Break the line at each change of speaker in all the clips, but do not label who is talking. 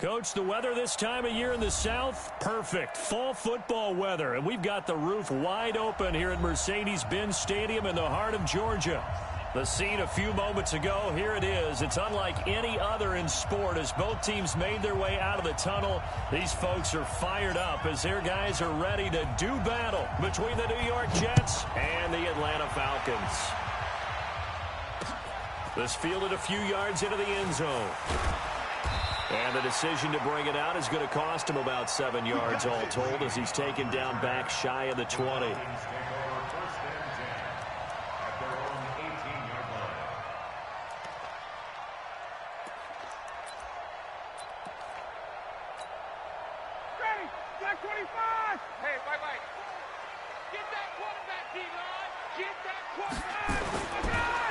Coach, the weather this time of year in the South, perfect. Fall football weather, and we've got the roof wide open here at Mercedes-Benz Stadium in the heart of Georgia. The scene a few moments ago, here it is. It's unlike any other in sport as both teams made their way out of the tunnel. These folks are fired up as their guys are ready to do battle between the New York Jets and the Atlanta Falcons. This fielded a few yards into the end zone. And the decision to bring it out is going to cost him about 7 yards all told as he's taken down back shy of the 20.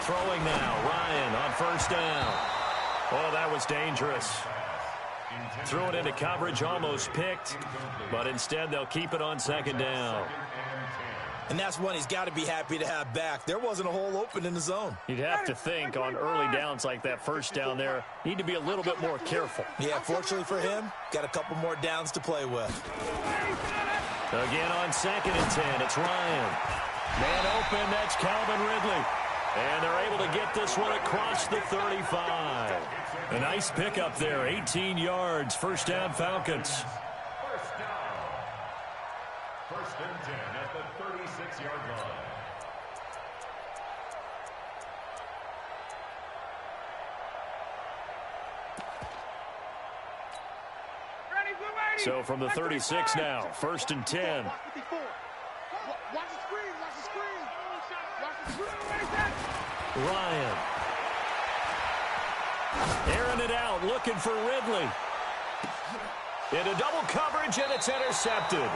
Throwing now, Ryan on first down. Oh, that was dangerous. Threw it into coverage, almost picked, but instead they'll keep it on second down.
And that's one he's got to be happy to have back. There wasn't a hole open in the zone.
You'd have to think on early downs like that first down there, need to be a little bit more careful.
Yeah, fortunately for him, got a couple more downs to play with.
Again on 2nd and 10, it's Ryan. Man open, that's Calvin Ridley. And they're able to get this one across the 35. A nice pickup there, 18 yards, first down Falcons.
First down. 1st and 10 at the 36-yard line.
So from the 36 now, 1st and 10.
Watch the screen, watch the screen. Watch the screen.
Ryan. Airing it out, looking for Ridley. Into double coverage, and it's intercepted.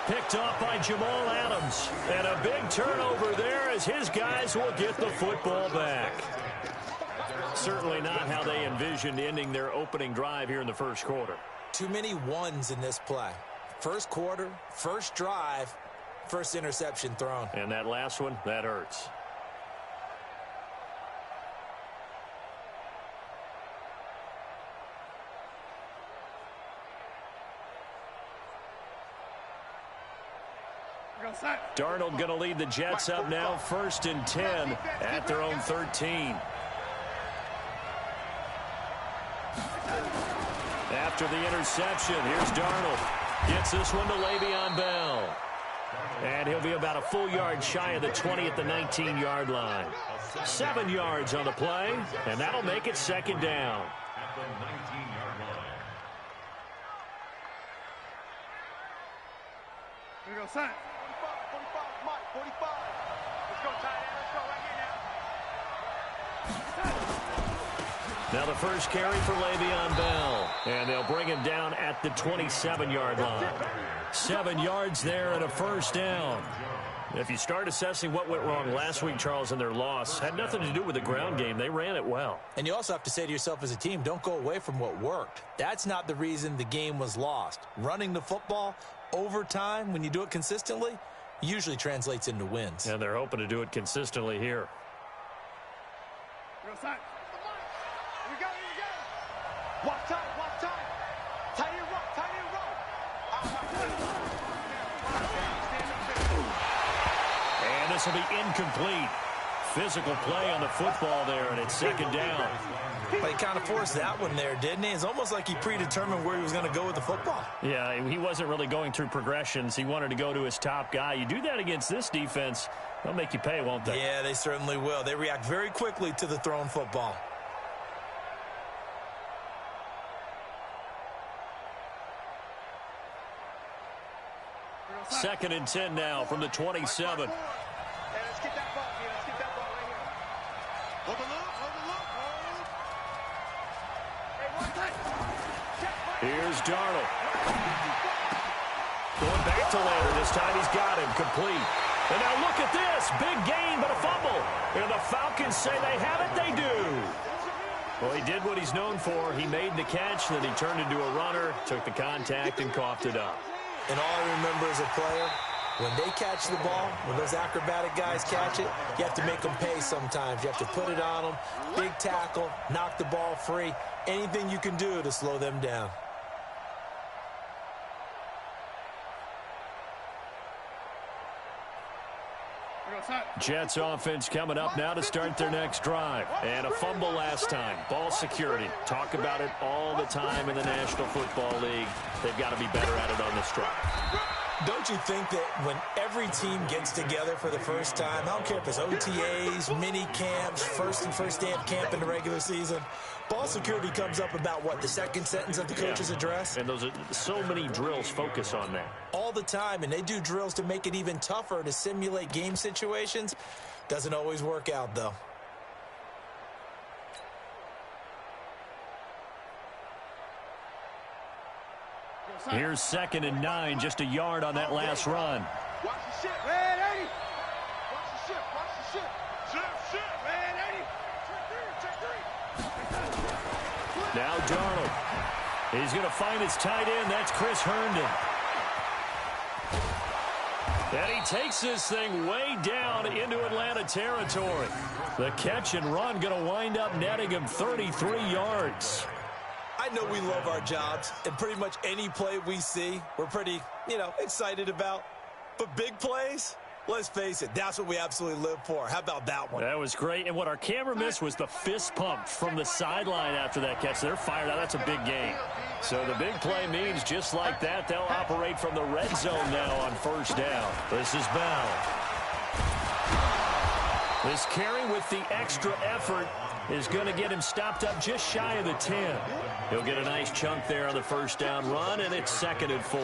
Picked off by Jamal Adams. And a big turnover there as his guys will get the football back. Certainly not how they envisioned ending their opening drive here in the first quarter.
Too many ones in this play. First quarter, first drive, first interception thrown.
And that last one, that hurts. Darnold going to lead the Jets up now, 1st and 10 at their own 13. After the interception, here's Darnold. Gets this one to Le'Veon Bell. And he'll be about a full yard shy of the 20 at the 19-yard line. 7 yards on the play, and that'll make it 2nd down.
At the 19-yard line.
Here we go, son. 45, Mike, 45. Let's go, tight end. Let's go right here now.
Now the first carry for Le'Veon Bell. And they'll bring him down at the 27-yard line. 7 yards there and a first down. If you start assessing what went wrong last week, Charles, in their loss, had nothing to do with the ground game. They ran it well.
And you also have to say to yourself as a team, don't go away from what worked. That's not the reason the game was lost. Running the football over time, when you do it consistently, usually translates into wins.
And they're hoping to do it consistently here.
Here we go, son. Here we go. Walk time. Tight end roll.
And this will be incomplete. Physical play on the football there, and it's 2nd down.
But he kind of forced that one there, didn't he? It's almost like he predetermined where he was going to go with the football.
Yeah, he wasn't really going through progressions. He wanted to go to his top guy. You do that against this defense, they'll make you pay, won't they?
Yeah, they certainly will. They react very quickly to the thrown football.
Second and 10 now from the 27.
Hey, let's get that ball, man. Let's get that ball right here. Hold the loop. Hey, one time.
Here's Darnold. Going back to Lander. This time he's got him complete. And now look at this. Big gain, but a fumble. And the Falcons say they have it. They do. Well, he did what he's known for. He made the catch, then he turned into a runner, took the contact, and coughed it up.
And all I remember as a player, When they catch the ball, when those acrobatic guys catch it, you have to make them pay sometimes. You have to put it on them, big tackle, knock the ball free, anything you can do to slow them down.
Jets offense coming up now to start their next drive. And a fumble last time. Ball security. Talk about it all the time in the National Football League. They've got to be better at it on this drive.
Don't you think that when every team gets together for the first time, I don't care if it's OTAs, mini camps, first day of camp in the regular season, ball security comes up about, what, the second sentence of the coach's address?
And those are so many drills focus on that.
All the time, and they do drills to make it even tougher to simulate game situations. Doesn't always work out, though.
Here's 2nd and 9, just a yard on that last run.
Watch the shit, Red 80. Watch the shit, watch the shit. Shit, Red 80. Check 3.
Now Darnold. He's going to find his tight end. That's Chris Herndon. And he takes this thing way down into Atlanta territory. The catch and run going to wind up netting him 33 yards.
I know we love our jobs, and pretty much any play we see, we're pretty, excited about. But big plays, let's face it, that's what we absolutely live for. How about that one?
That was great, and what our camera missed was the fist pump from the sideline after that catch. They're fired out. That's a big game. So the big play means just like that, they'll operate from the red zone now on first down. This is Bell. This carry with the extra effort is going to get him stopped up just shy of the 10. He'll get a nice chunk there on the first down run, and it's 2nd and 4.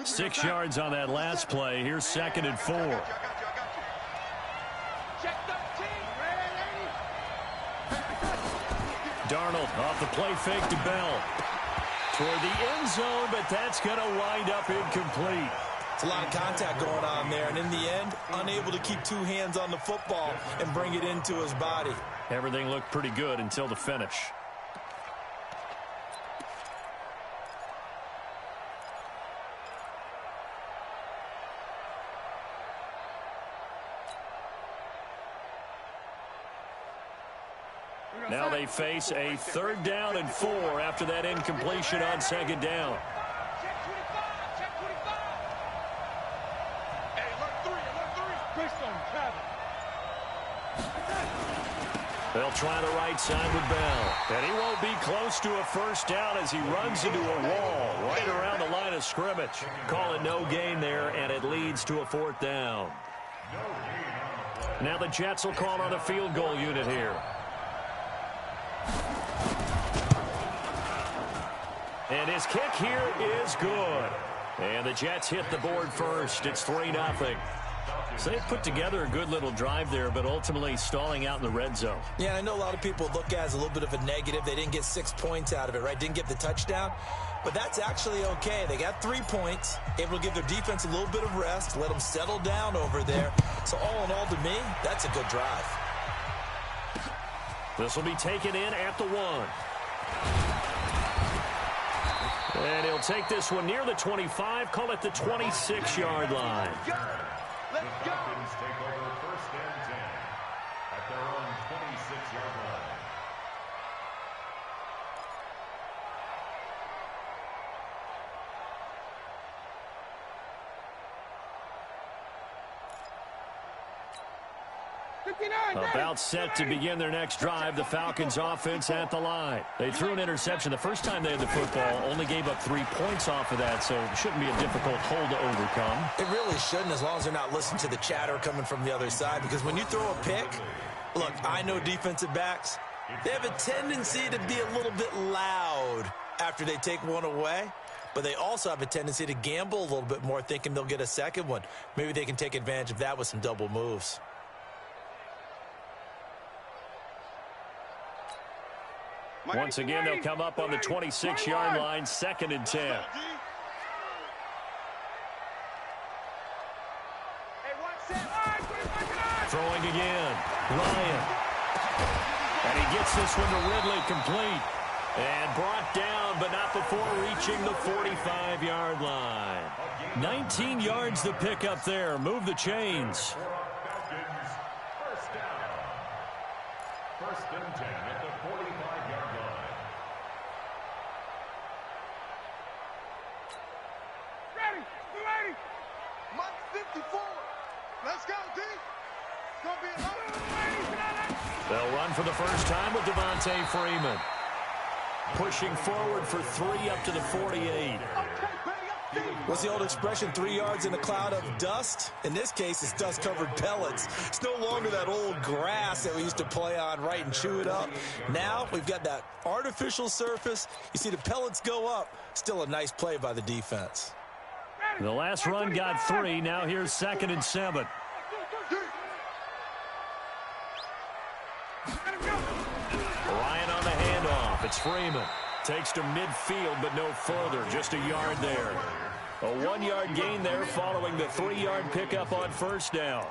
6 yards on that last play. Here's 2nd and 4. Darnold off the play fake to Bell. Toward the end zone, but that's going to wind up incomplete.
It's a lot of contact going on there, and in the end, unable to keep two hands on the football and bring it into his body.
Everything looked pretty good until the finish. Now they face a 3rd down and 4 after that incompletion on 2nd down. They'll try the right side with Bell. And he won't be close to a first down as he runs into a wall right around the line of scrimmage. Call it no gain there, and it leads to a 4th down. Now the Jets will call on a field goal unit here. And his kick here is good. And the Jets hit the board first. It's 3-0. So they've put together a good little drive there, but ultimately stalling out in the red zone.
Yeah, I know a lot of people look at it as a little bit of a negative. They didn't get 6 points out of it, right? Didn't get the touchdown. But that's actually okay. They got 3 points, able to give their defense a little bit of rest, let them settle down over there. So all in all, to me, that's a good drive.
This will be taken in at the 1. And he'll take this one near the 25, call it the 26-yard line.
The Falcons take over 1st and 10 at their own 26-yard line.
About set to begin their next drive, the Falcons offense at the line. They threw an interception the first time they had the football, only gave up 3 points off of that, so it shouldn't be a difficult hole to overcome.
It really shouldn't, as long as they're not listening to the chatter coming from the other side, because when you throw a pick, look, I know defensive backs, they have a tendency to be a little bit loud after they take one away, but they also have a tendency to gamble a little bit more, thinking they'll get a second one. Maybe they can take advantage of that with some double moves.
Once again, they'll come up on the 26-yard line, 2nd and 10. Throwing again, Ryan. And he gets this one to Ridley complete. And brought down, but not before reaching the 45-yard line. 19 yards to pick up there. Move the chains.
First down. First and 10 at the 45-yard line.
Ready. Mike 54. Let's go, D. It's going to be a lot.
They'll run for the first time with Devontae Freeman. Pushing forward for 3 up to the 48.
What's the old expression, 3 yards in a cloud of dust? In this case, it's dust-covered pellets. It's no longer that old grass that we used to play on, right, and chew it up. Now we've got that artificial surface. You see the pellets go up. Still a nice play by the defense.
The last run got 3. Now here's 2nd and 7. Ryan on the handoff. It's Freeman. Takes to midfield, but no further. Just a yard there. A 1-yard gain there following the 3-yard pickup on first down.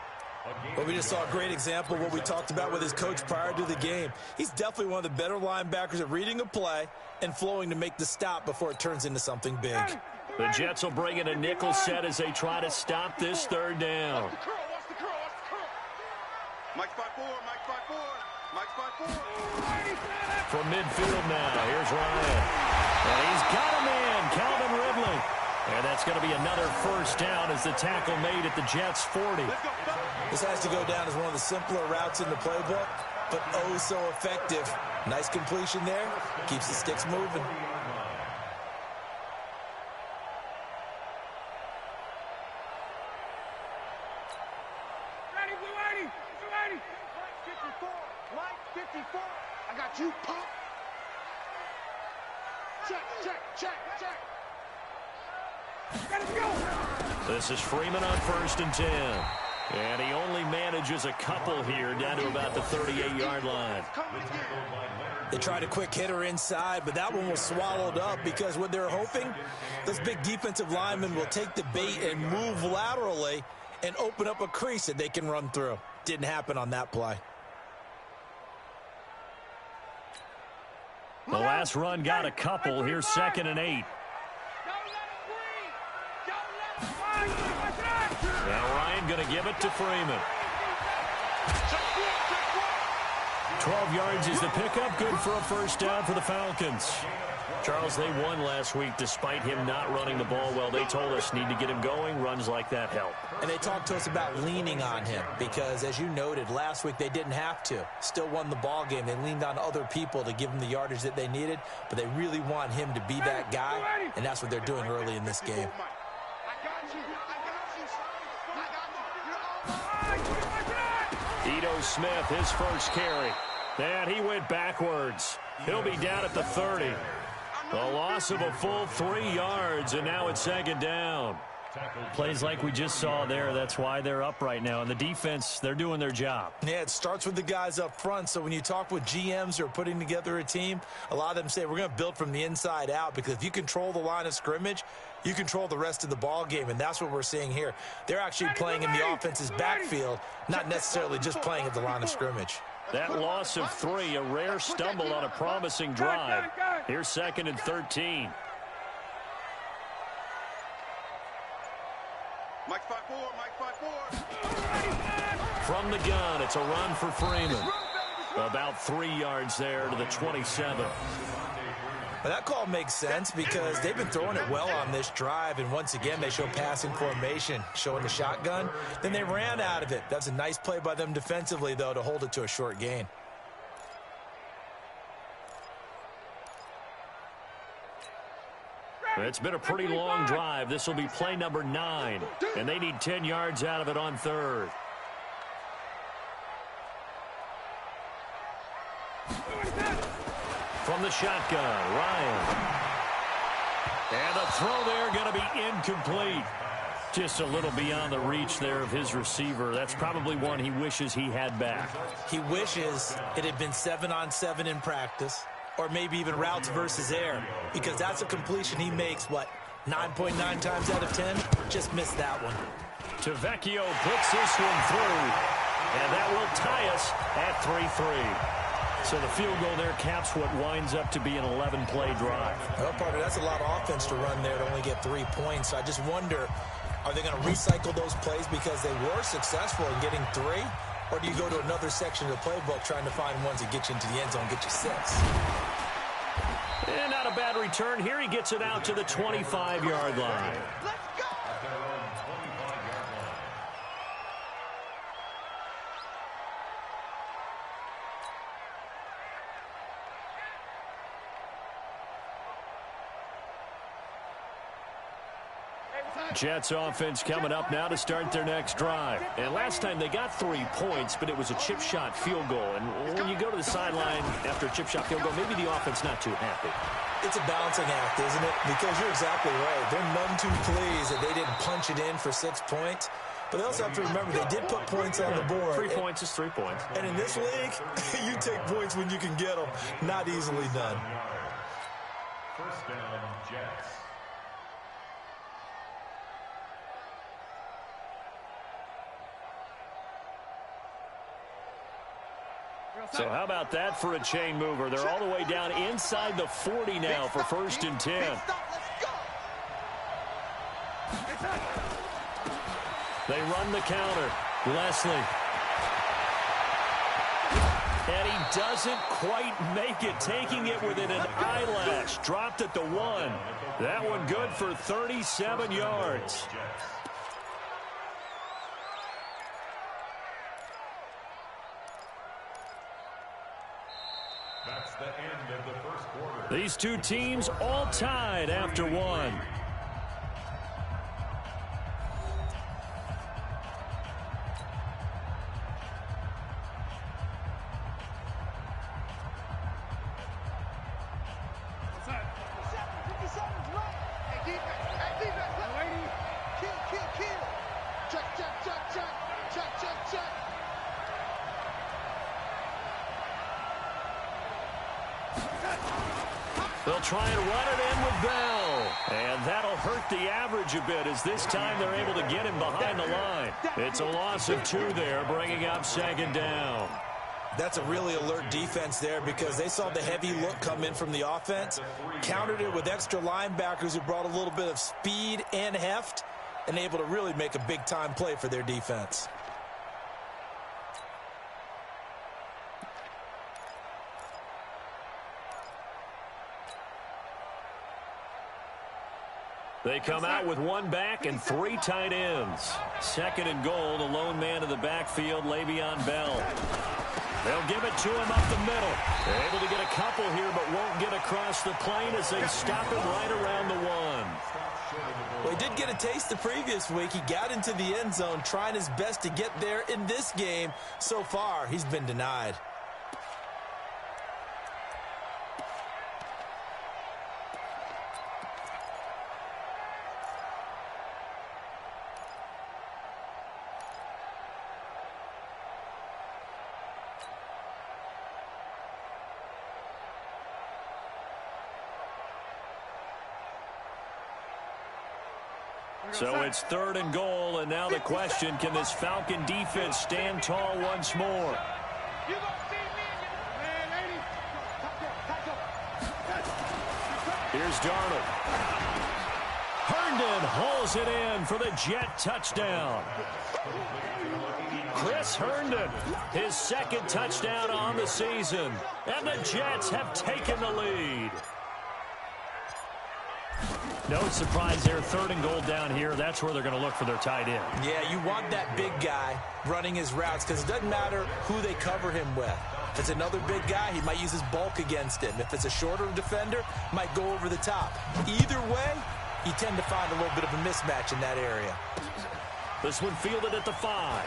Well, we just saw a great example of what we talked about with his coach prior to the game. He's definitely one of the better linebackers at reading a play and flowing to make the stop before it turns into something big.
The Jets will bring in a nickel set as they try to stop this 3rd down.
Watch the curl. Mike 5-4.
From midfield now, here's Ryan. And he's got a man, Calvin Ridley. And that's going to be another first down as the tackle made at the Jets' 40.
This has to go down as one of the simpler routes in the playbook, but oh so effective. Nice completion there. Keeps the sticks moving.
Ready. Mike 54. I got you, pop. Check. Let's go.
This is Freeman on 1st and 10. And he only manages a couple here down to about the 38-yard line.
They tried a quick hitter inside, but that one was swallowed up because what they're hoping, those big defensive linemen will take the bait and move laterally and open up a crease that they can run through. Didn't happen on that play.
The last run got a couple. Here's 2nd and 8. Now Ryan going to give it to Freeman. 12 yards is the pickup. Good for a first down for the Falcons. Charles, they won last week despite him not running the ball well. They told us need to get him going. Runs like that help.
And they talked to us about leaning on him because, as you noted, last week they didn't have to. Still won the ball game. They leaned on other people to give them the yardage that they needed, but they really want him to be that guy, and that's what they're doing early in this game.
Ito Smith, his first carry. And he went backwards. He'll be down at the 30. A loss of a full 3 yards, and now it's 2nd down. Plays like we just saw there. That's why they're up right now. And the defense, they're doing their job.
Yeah, it starts with the guys up front. So when you talk with GMs who are putting together a team, a lot of them say we're going to build from the inside out, because if you control the line of scrimmage, you control the rest of the ball game, and that's what we're seeing here. They're actually playing in the offense's backfield, not necessarily just playing at the line of scrimmage.
That loss of 3, a rare stumble on a promising drive. Here's 2nd and 13.
Mike 5-4.
From the gun, it's a run for Freeman. About 3 yards there to the 27.
Well, that call makes sense because they've been throwing it well on this drive, and once again they show passing formation, showing the shotgun. Then they ran out of it. That's a nice play by them defensively, though, to hold it to a short gain.
It's been a pretty long drive. This will be play number 9, and they need 10 yards out of it on 3rd. From the shotgun, Ryan. And the throw there going to be incomplete. Just a little beyond the reach there of his receiver. That's probably one he wishes he had back.
He wishes it had been 7-on-7 in practice, or maybe even routes versus air, because that's a completion he makes, 9.9 times out of 10? Just missed that one.
Vecchio puts this one through, and that will tie us at 3-3. So the field goal there caps what winds up to be an 11-play drive.
Well, partner, that's a lot of offense to run there to only get 3 points. So I just wonder, are they going to recycle those plays because they were successful in getting 3? Or do you go to another section of the playbook trying to find ones that get you into the end zone, get you 6?
And not a bad return. Here he gets it out to the 25-yard line.
Let's go!
At their own 25-yard line.
Jets offense coming up now to start their next drive. And last time they got 3 points, but it was a chip shot field goal. And when you go to the sideline after a chip shot field goal, maybe the offense not too happy.
It's a balancing act, isn't it? Because you're exactly right. They're none too pleased that they didn't punch it in for 6 points. But they also have to remember they did put points on the board.
3 points is 3 points.
And in this league, you take points when you can get them. Not easily done.
First down, Jets.
So how about that for a chain mover? They're all the way down inside the 40 now for 1st and 10. They run the counter. Leslie. And he doesn't quite make it, taking it within an eyelash. Dropped at the 1. That one good for 37 yards.
That's the end of the first quarter.
These two teams all tied after 1. They'll try and run it in with Bell. And that'll hurt the average a bit as this time they're able to get him behind the line. It's a loss of 2 there, bringing up 2nd down.
That's a really alert defense there because they saw the heavy look come in from the offense, countered it with extra linebackers who brought a little bit of speed and heft, and able to really make a big-time play for their defense.
They come out with 1 back and 3 tight ends. 2nd and goal, the lone man in the backfield, Le'Veon Bell. They'll give it to him up the middle. They're able to get a couple here, but won't get across the plane as they stop him right around the 1.
Well, he did get a taste the previous week. He got into the end zone, trying his best to get there in this game. So far, he's been denied.
So it's 3rd and goal, and now the question, can this Falcon defense stand tall once more? Here's Darnold. Herndon hauls it in for the Jet touchdown. Chris Herndon, his 2nd touchdown on the season, and the Jets have taken the lead. No surprise there, 3rd and goal down here. That's where they're going to look for their tight end.
Yeah, you want that big guy running his routes because it doesn't matter who they cover him with. If it's another big guy, he might use his bulk against him. If it's a shorter defender, might go over the top. Either way, you tend to find a little bit of a mismatch in that area.
This one fielded at the 5.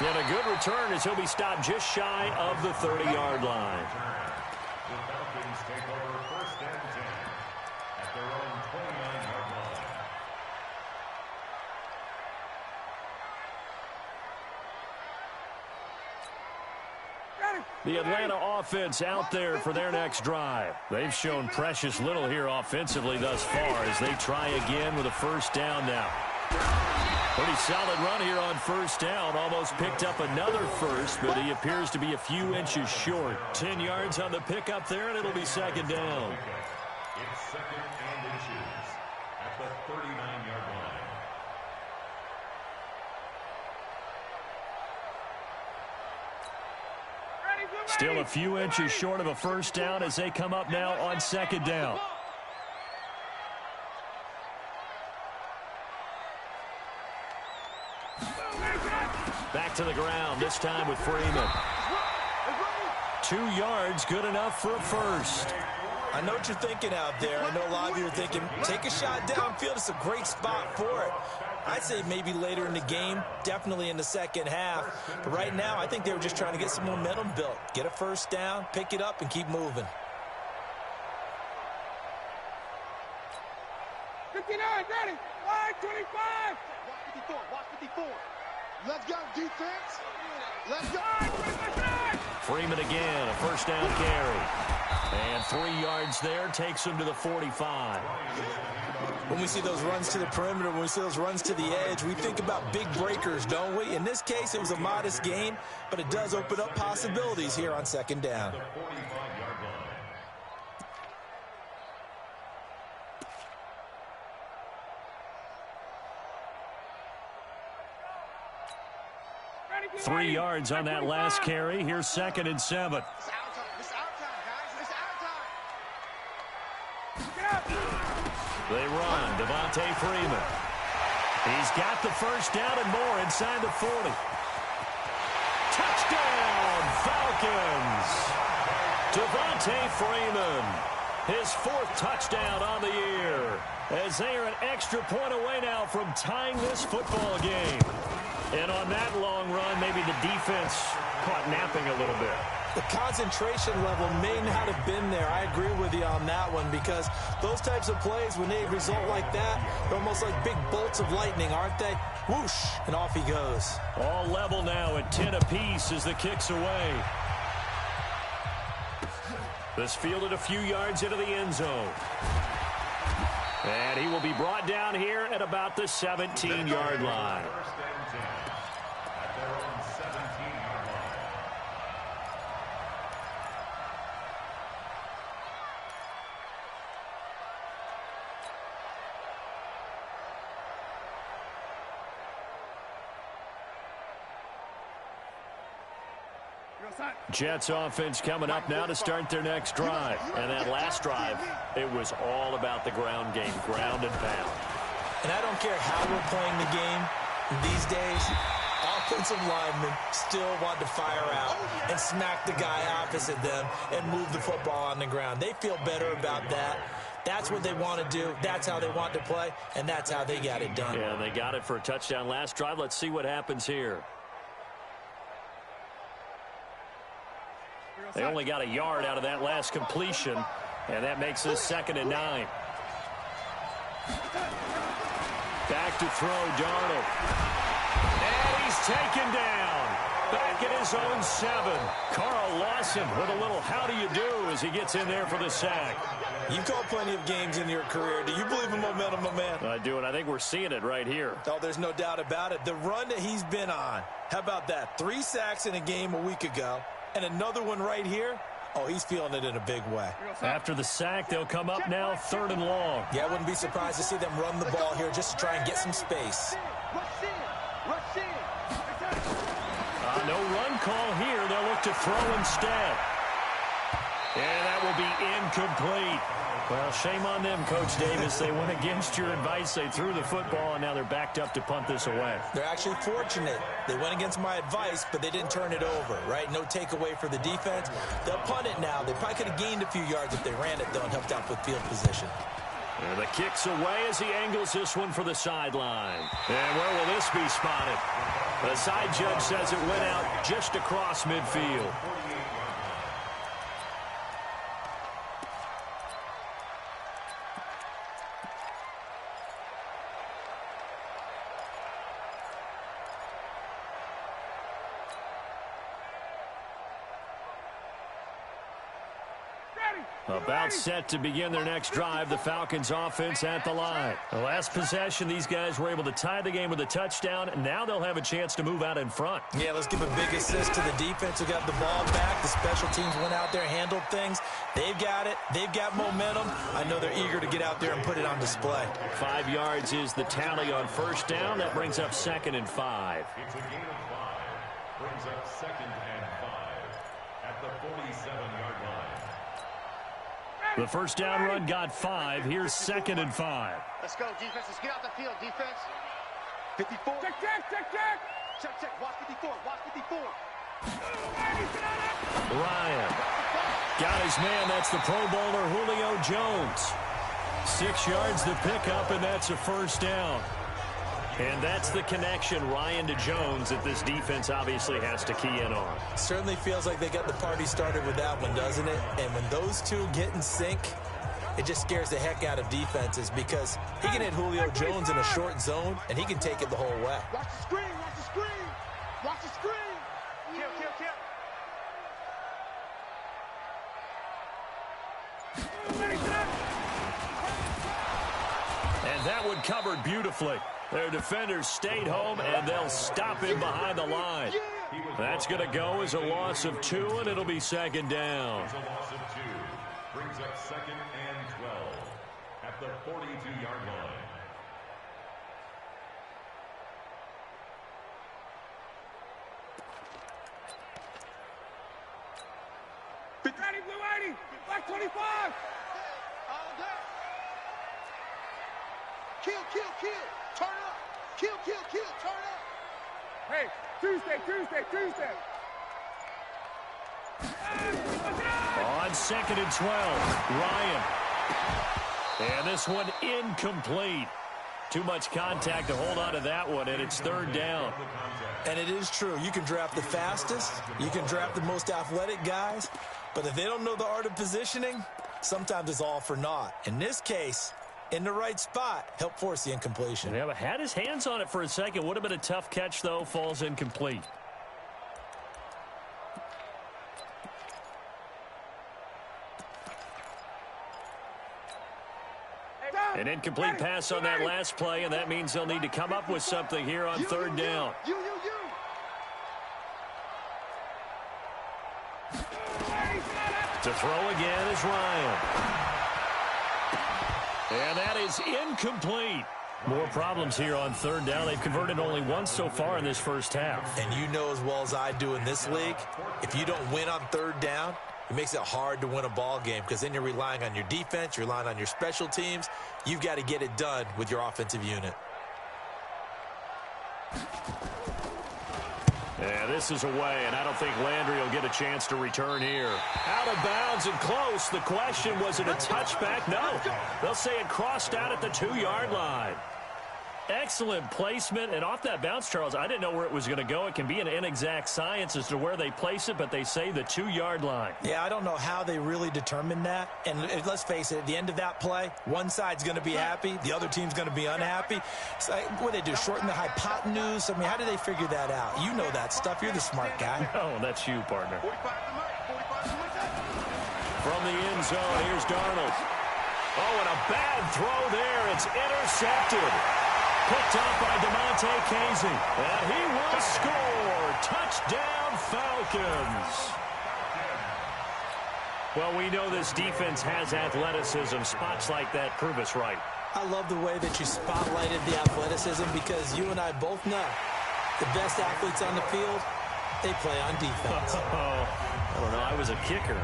And a good return as he'll be stopped just shy of the 30-yard line.
The Falcons take over 1st and 10 at their own 29-yard line.
The Atlanta offense out there for their next drive. They've shown precious little here offensively thus far as they try again with a 1st down now. Pretty solid run here on first down. Almost picked up another first, but he appears to be a few inches short. 10 yards on the pickup there, and it'll be second down.
It's second and inches at the 39-yard line.
Still a few inches short of a first down as they come up now on second down. Back to the ground, this time with Freeman. 2 yards, good enough for a first.
I know what you're thinking out there. I know a lot of you are thinking, take a shot downfield. It's a great spot for it. I'd say maybe later in the game, definitely in the second half. But right now, I think they were just trying to get some momentum built. Get a first down, pick it up, and keep moving.
59, ready. Line 25. Watch 54. Let's go, defense. Let's go.
Freeman again, a first down carry. And 3 yards there, takes him to the 45.
When we see those runs to the perimeter, when we see those runs to the edge, we think about big breakers, don't we? In this case, it was a modest gain, but it does open up possibilities here on second down.
The 3 yards on that last carry. Here's second and 7. They run. Devontae Freeman. He's got the first down and more inside the 40. Touchdown, Falcons. Devontae Freeman. His 4th touchdown on the year. As they are an extra point away now from tying this football game. And on that long run, maybe the defense caught napping a little bit.
The concentration level may not have been there. I agree with you on that one, because those types of plays, when they result like that, they're almost like big bolts of lightning, aren't they? Whoosh, and off he goes.
All level now at 10 apiece as the kick's away. This fielded a few yards into the end zone. And he will be brought down here at about the 17-yard line. Jets offense coming up now to start their next drive. And that last drive, it was all about the ground game, ground and pound.
And I don't care how we're playing the game these days, offensive linemen still want to fire out and smack the guy opposite them and move the football on the ground. They feel better about that. That's what they want to do. That's how they want to play, and that's how they got it done.
Yeah, they got it for a touchdown last drive. Let's see what happens here. They only got a yard out of that last completion, and that makes this 2nd and 9. Back to throw, Darnold. And he's taken down. Back at his own 7. Carl Lawson with a little how do you do as he gets in there for the sack.
You've called plenty of games in your career. Do you believe in momentum, my man?
I do, and I think we're seeing it right here.
Oh, there's no doubt about it. The run that he's been on, how about that? 3 sacks in a game a week ago. And another one right here. Oh, he's feeling it in a big way.
After the sack, they'll come up now 3rd and long.
Yeah, I wouldn't be surprised to see them run the ball here just to try and get some space.
No run call here. They'll look to throw instead. And that will be incomplete. Well, shame on them, Coach Davis. They went against your advice. They threw the football, and now they're backed up to punt this away.
They're actually fortunate. They went against my advice, but they didn't turn it over, right? No takeaway for the defense. They'll punt it now. They probably could have gained a few yards if they ran it, though, and helped out with field position.
And the kick's away as he angles this one for the sideline. And where will this be spotted? The side judge says it went out just across midfield. About set to begin their next drive, the Falcons offense at the line. The last possession, these guys were able to tie the game with a touchdown, and now they'll have a chance to move out in front.
Yeah, let's give a big assist to the defense who got the ball back. The special teams went out there, handled things. They've got it. They've got momentum. I know they're eager to get out there and put it on display.
5 yards is the tally on first down. That brings up 2nd and 5.
It's a gain of 5. Brings up 2nd and 5 at the 47-yard line.
The first down run got 5. Here's 2nd and 5.
Let's go, defense. Let's get out the field, defense. 54. Check. Check. Watch 54. Watch 54.
Ryan got his man. That's the Pro Bowler Julio Jones. 6 yards the pickup, and that's a first down. And that's the connection, Ryan to Jones, that this defense obviously has to key in on.
Certainly feels like they got the party started with that one, doesn't it? And when those two get in sync, it just scares the heck out of defenses because he can hit Julio Jones in a short zone, and he can take it the whole way.
Watch the screen. Watch the screen. Watch the screen. Kill.
And that one covered beautifully. Their defenders stayed home, and they'll stop him behind the line. That's going to go as a loss of 2, and it'll be 2nd down.
It's a loss of 2. Brings up 2nd and 12 at the 42-yard line.
Blue 80. Black 25. All day. Kill. Turn up. Kill. Turn up. Hey, Tuesday.
On 2nd and 12, Ryan. And this one incomplete. Too much contact to hold on to that one, and it's 3rd down.
And it is true. You can draft the fastest. You can draft the most athletic guys. But if they don't know the art of positioning, sometimes it's all for naught. In this case, in the right spot, help force the incompletion.
Yeah, but had his hands on it for a second. Would have been a tough catch, though. Falls incomplete. An incomplete pass on that last play, and that means they'll need to come up with something here on 3rd down. To throw again is Ryan. And that is incomplete. More problems here on 3rd down. They've converted only once so far in this first half.
And you know as well as I do in this league, if you don't win on 3rd down, it makes it hard to win a ball game because then you're relying on your defense, you're relying on your special teams. You've got to get it done with your offensive unit.
Yeah, this is away, and I don't think Landry will get a chance to return here. Out of bounds and close. The question, was it a touchback? No. They'll say it crossed out at the 2-yard line. Excellent placement, and off that bounce, Charles, I didn't know where it was going to go. It can be an inexact science as to where they place it, but they say the 2-yard line.
Yeah, I don't know how they really determined that. And let's face it, at the end of that play, one side's going to be happy, the other team's going to be unhappy. It's like, what do they do, shorten the hypotenuse? I mean, how do they figure that out? You know that stuff. You're the smart guy.
Oh, that's you, partner. From the end zone, here's Darnold. Oh, and a bad throw there. It's intercepted. Picked up by DeMonte Casey. And he will score. Touchdown, Falcons. Well, we know this defense has athleticism. Spots like that prove us right.
I love the way that you spotlighted the athleticism because you and I both know the best athletes on the field, they play on defense.
I don't know. I was a kicker.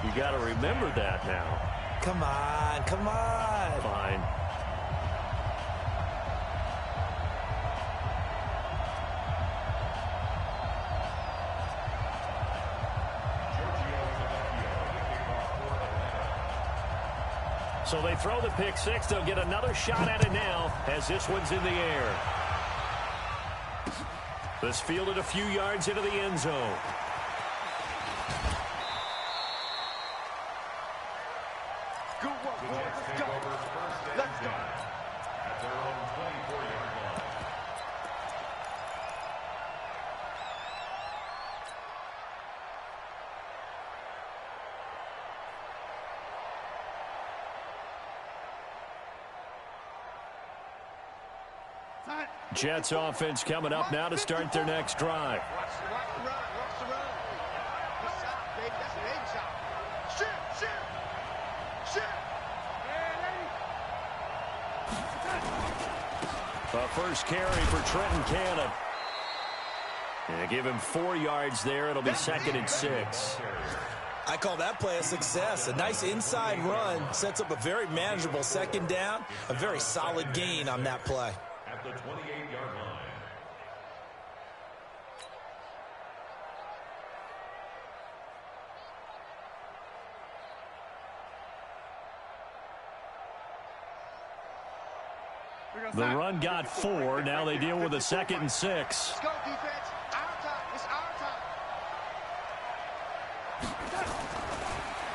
You got to remember that now.
Come on.
Fine. So they throw the pick six. They'll get another shot at it now as this one's in the air. This fielded a few yards into the end zone.
Good work, boys. Let's go. Let's go.
At their own 24-yard line.
Jets offense coming up now to start their next drive.
Watch the run. Watch the run. Good shot, baby. That's a baby shot. Shoot.
A first carry for Trenton Cannon. And give him 4 yards there. It'll be 2nd and 6.
I call that play a success. A nice inside run sets up a very manageable 2nd down. A very solid gain on that play.
At the 28-yard line.
The run got 4. Now they deal with a 2nd and 6.
Let's go, defense. Our time. It's our time.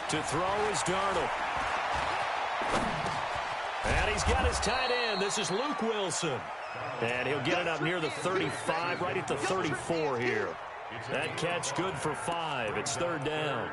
To throw is Darnold. And he's got his tight end. This is Luke Wilson. And he'll get it up near the 35, right at the 34 here. That catch good for 5. It's 3rd down.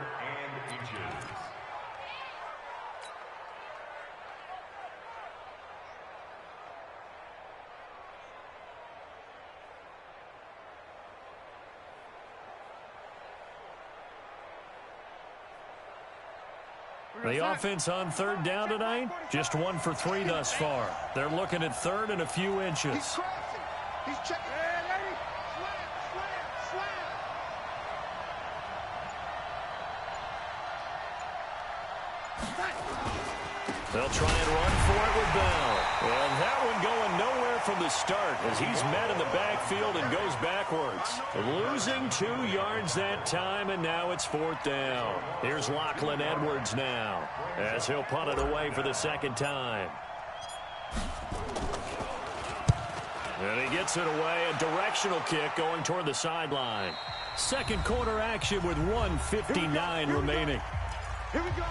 The offense on 3rd down tonight, just 1 for 3 thus far. They're looking at 3rd and a few inches.
He's crossing. He's checking. Slam.
They'll try and run for it with Bell. And that one going nowhere from the start as he's met in the backfield and goes backwards. Losing 2 yards that time, and now it's 4th down. Here's Lachlan Edwards now as he'll punt it away for the 2nd time. And he gets it away, a directional kick going toward the sideline. 2nd quarter action with 1:59 remaining.
Here we go.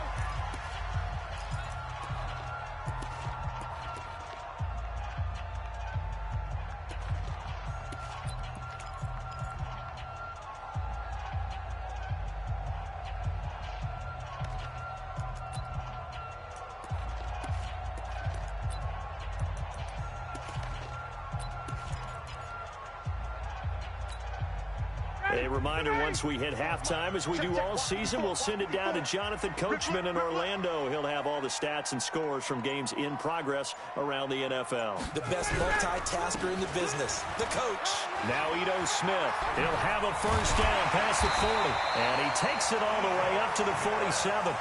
A reminder, once we hit halftime, as we do all season, we'll send it down to Jonathan Coachman in Orlando. He'll have all the stats and scores from games in progress around the NFL.
The best multitasker in the business, the coach.
Now Ito Smith. He'll have a 1st down past the 40. And he takes it all the way up to the 47.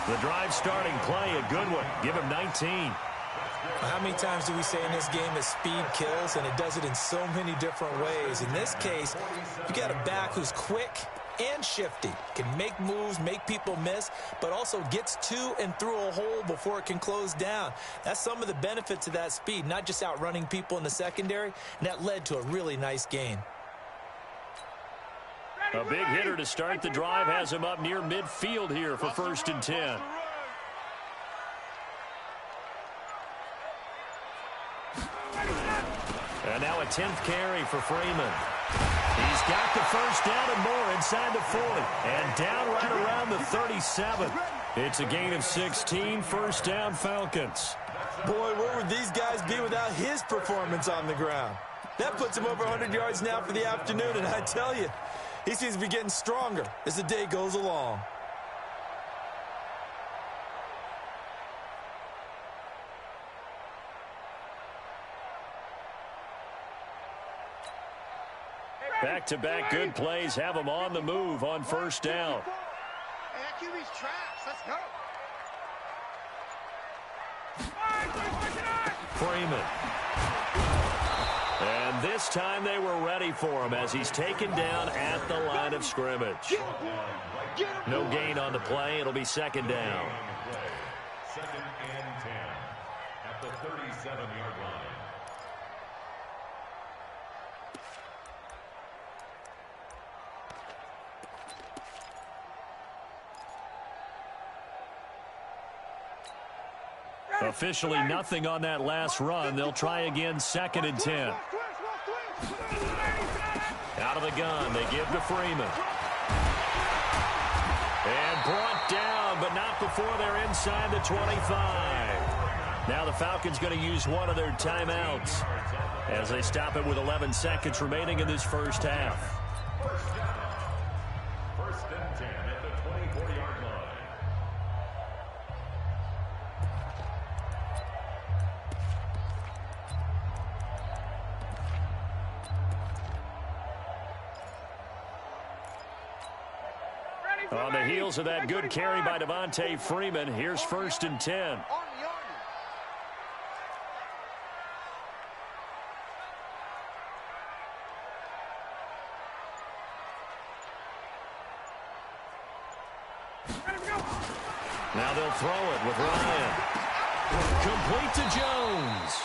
The drive starting play, a good one. Give him 19.
How many times do we say in this game that speed kills, and it does it in so many different ways? In this case, you got a back who's quick and shifty, can make moves, make people miss, but also gets to and through a hole before it can close down. That's some of the benefits of that speed, not just outrunning people in the secondary, and that led to a really nice gain.
A big hitter to start the drive has him up near midfield here for 1st and 10. And now a 10th carry for Freeman. He's got the 1st down and more inside the 40. And down right around the 37. It's a gain of 16, 1st down Falcons.
Boy, where would these guys be without his performance on the ground? That puts him over 100 yards now for the afternoon, and I tell you, he seems to be getting stronger as the day goes along.
Back-to-back good plays have him on the move on 1st down.
Hey, that QB's trash. Let's go.
Freeman. And this time they were ready for him as he's taken down at the line of scrimmage. No gain on the play. It'll be 2nd down.
2nd and 10 at the 37-yard line.
Officially nothing on that last run. They'll try again 2nd and 10. Out of the gun, they give to Freeman. And brought down, but not before they're inside the 25. Now the Falcons going to use one of their timeouts as they stop it with 11 seconds remaining in this first half.
First and 10 at the 24-yard line.
On the heels of that good carry by Devontae Freeman, here's first and 10. Now they'll throw it with Ryan. Complete to Jones.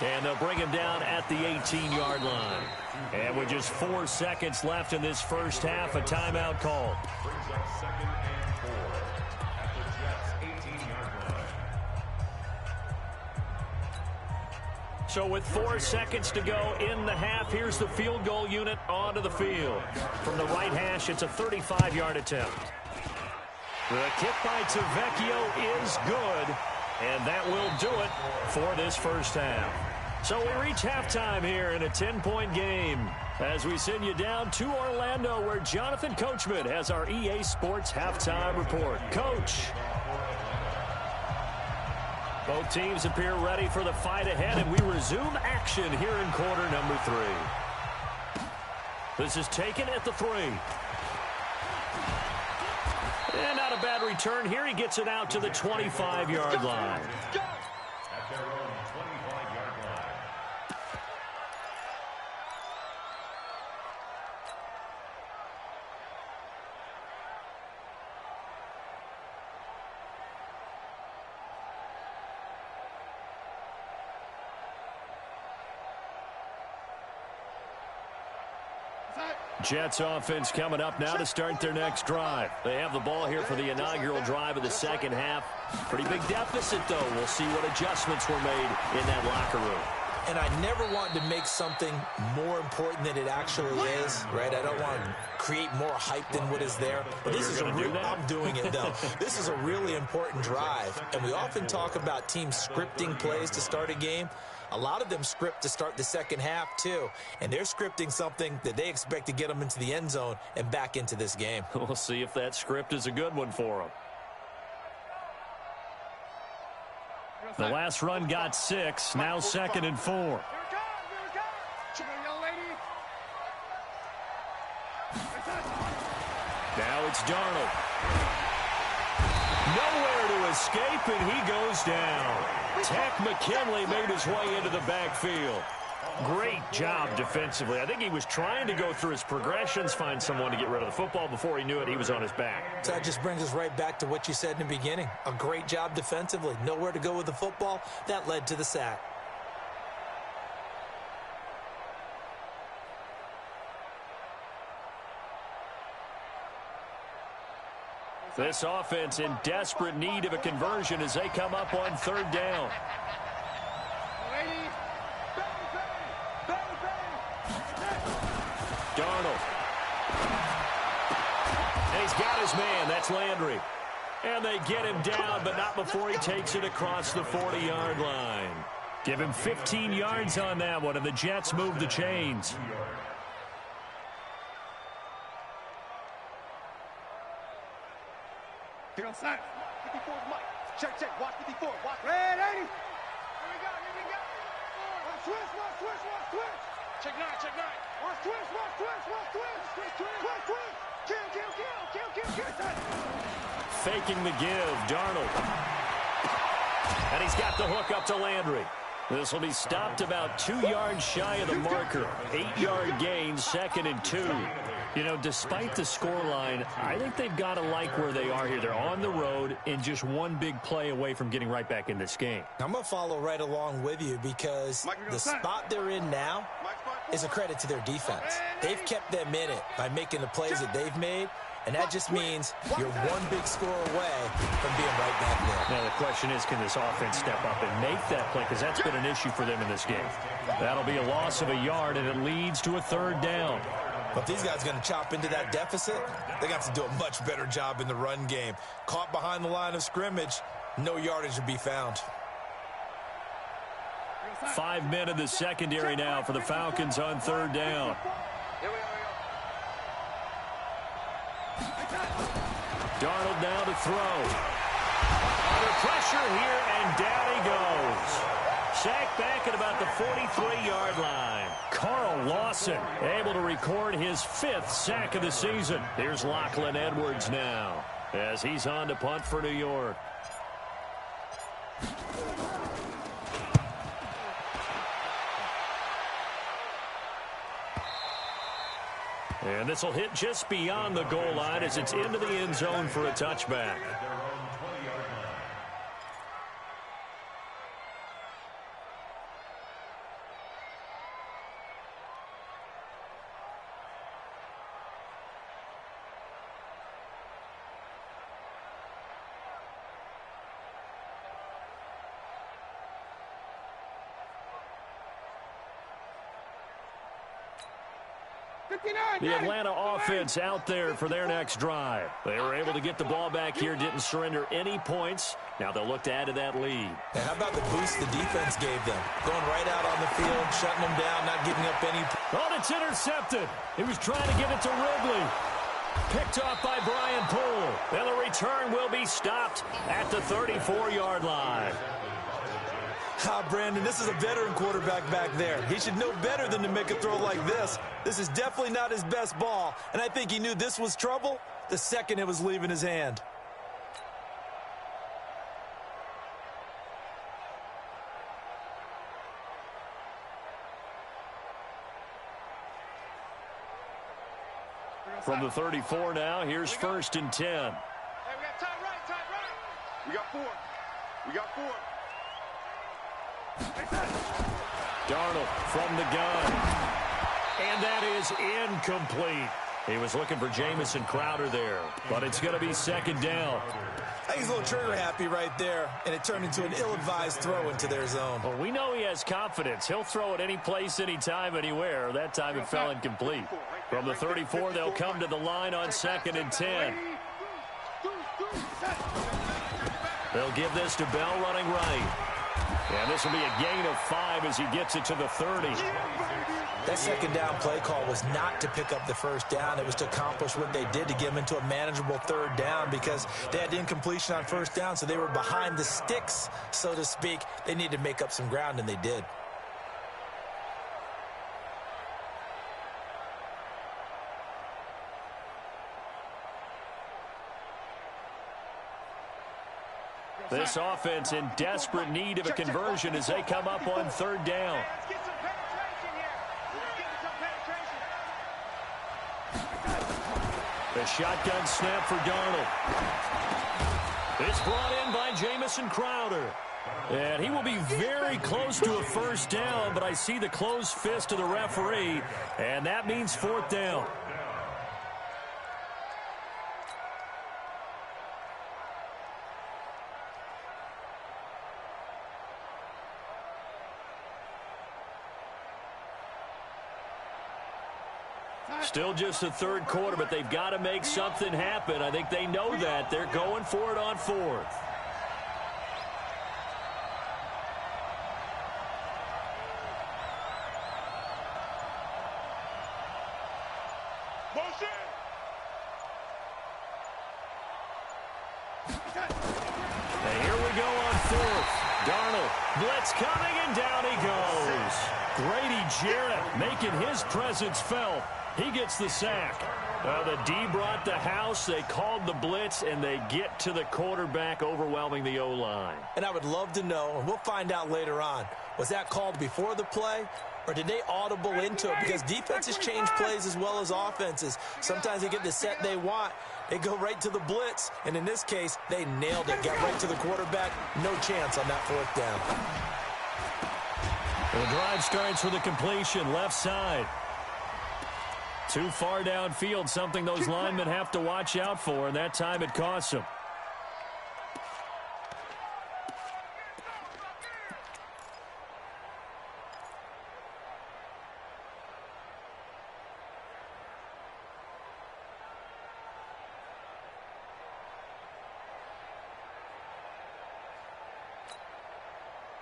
And they'll bring him down at the 18-yard line. And with just 4 seconds left in this first half, a timeout call.
Brings up second and 4 at the Jets' 18-yard line.
So with 4 seconds to go in the half, here's the field goal unit onto the field. From the right hash, it's a 35-yard attempt. The kick by KlyVertigo is good, and that will do it for this first half. So we reach halftime here in a 10-point game as we send you down to Orlando, where Jonathan Coachman has our EA Sports halftime report. Coach. Both teams appear ready for the fight ahead, and we resume action here in quarter number 3. This is taken at the 3. And not a bad return here. He gets it out to the 25-yard line.
At their own 25-yard line.
Jets offense coming up now to start their next drive. They have the ball here for the inaugural drive of the second half. Pretty big deficit, though. We'll see what adjustments were made in that locker room.
And I never want to make something more important than it actually is, right? I don't want to create more hype than what is there. But this is I'm doing it, though. This is a really important drive. And we often talk about teams scripting plays to start a game. A lot of them script to start the second half, too. And they're scripting something that they expect to get them into the end zone and back into this game.
We'll see if that script is a good one for them. The last run got 6. Now second and 4. Now it's Darnold. Nowhere to escape, and he goes down. Tech McKinley made his way into the backfield. Great job defensively. I think he was trying to go through his progressions, find someone to get rid of the football. Before he knew it, he was on his back.
So that just brings us right back to what you said in the beginning. A great job defensively. Nowhere to go with the football. That led to the sack.
This offense in desperate need of a conversion as they come up on third down. Darnold. And he's got his man. That's Landry. And they get him down, but not before he takes it across the 40-yard line. Give him 15 yards on that one, and the Jets move the chains.
Get on side. 54 is Mike. Check, check. Watch 54. Watch. Red 80. Here we go. Here we go. Watch twist. Watch twist. Watch twist. Check 9. Check 9. Watch twist. Watch twist. Watch twist. Twist. Twist. Twist. Twist. Kill. Kill. Kill. Kill. Kill. Kill.
Faking the give. Darnold. And he's got the hook up to Landry. This will be stopped about 2 yards shy of the marker. 8-yard gain, second and 2. You know, despite the scoreline, I think they've got to like where they are here. They're on the road and just one big play away from getting right back in this game.
I'm going to follow right along with you because the spot they're in now is a credit to their defense. They've kept them in it by making the plays that they've made, and that just means you're one big score away from being right back there.
Now, the question is, can this offense step up and make that play? Because that's been an issue for them in this game. That'll be a loss of a yard, and it leads to a third down.
But these guys are going to chop into that deficit. They got to do a much better job in the run game. Caught behind the line of scrimmage, no yardage to be found.
5 men in the secondary now for the Falcons on third down. Darnold now to throw. Under pressure here, and down he goes. Sacked back at about the 43-yard line. Carl Lawson able to record his 5th sack of the season. Here's Lachlan Edwards now as he's on to punt for New York. And this will hit just beyond the goal line as it's into the end zone for a touchback. The Atlanta offense out there for their next drive. They were able to get the ball back here, didn't surrender any points. Now they'll look to add to that lead.
And how about the boost the defense gave them? Going right out on the field, shutting them down, not giving up any.
Oh, it's intercepted. He was trying to get it to Ridley. Picked off by Brian Poole. And the return will be stopped at the 34-yard line.
Brandon, this is a veteran quarterback back there. He should know better than to make a throw like this. This is definitely not his best ball, and I think he knew this was trouble the second it was leaving his hand.
From the 34 now, here's 1st and 10.
Hey, we got tight right. We got 4. We got 4.
Darnold from the gun. And that is incomplete. He was looking for Jamison Crowder there, but it's going to be 2nd down.
I think he's a little trigger happy right there, and it turned into an ill-advised throw into their zone.
Well, we know he has confidence. He'll throw it any place, anytime, anywhere. That time it fell incomplete. From the 34, they'll come to the line on 2nd and 10. They'll give this to Bell running right. And this will be a gain of 5 as he gets it to the 30.
That 2nd down play call was not to pick up the 1st down. It was to accomplish what they did to get them into a manageable 3rd down because they had incompletion on 1st down, so they were behind the sticks, so to speak. They needed to make up some ground, and they did.
This offense in desperate need of a conversion as they come up on 3rd down.
Let's get some penetration here. Let's get some penetration.
The shotgun snap for Darnold. It's brought in by Jamison Crowder. And he will be very close to a 1st down, but I see the closed fist of the referee, and that means 4th down. Still just the 3rd quarter, but they've got to make something happen. I think they know that. They're going for it on 4th. And here we go on 4th. Darnold, blitz coming, and down he goes. Grady Jarrett making his presence felt. He gets the sack. The D brought the house. They called the blitz, and they get to the quarterback, overwhelming the O-line.
And I would love to know, and we'll find out later on, was that called before the play, or did they audible into it? Because defenses change plays as well as offenses. Sometimes they get the set they want. They go right to the blitz, and in this case, they nailed it. Got right to the quarterback. No chance on that 4th down.
The drive starts with a completion, left side. Too far downfield, something those linemen have to watch out for, and that time it costs them.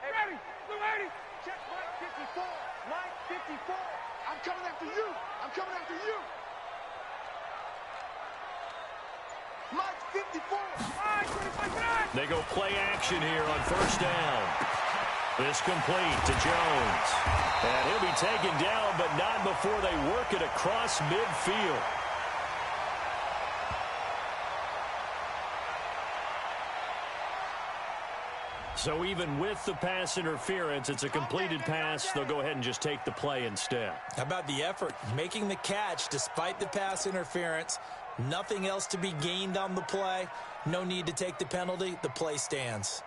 Hey, ready. Check Mike 54. Mike 54. I'm coming after you. I'm coming after you. Mike 54.
They go play action here on first down. This complete to Jones. And he'll be taken down, but not before they work it across midfield. So even with the pass interference, it's a completed pass. They'll go ahead and just take the play instead.
How about the effort? Making the catch despite the pass interference. Nothing else to be gained on the play. No need to take the penalty. The play stands.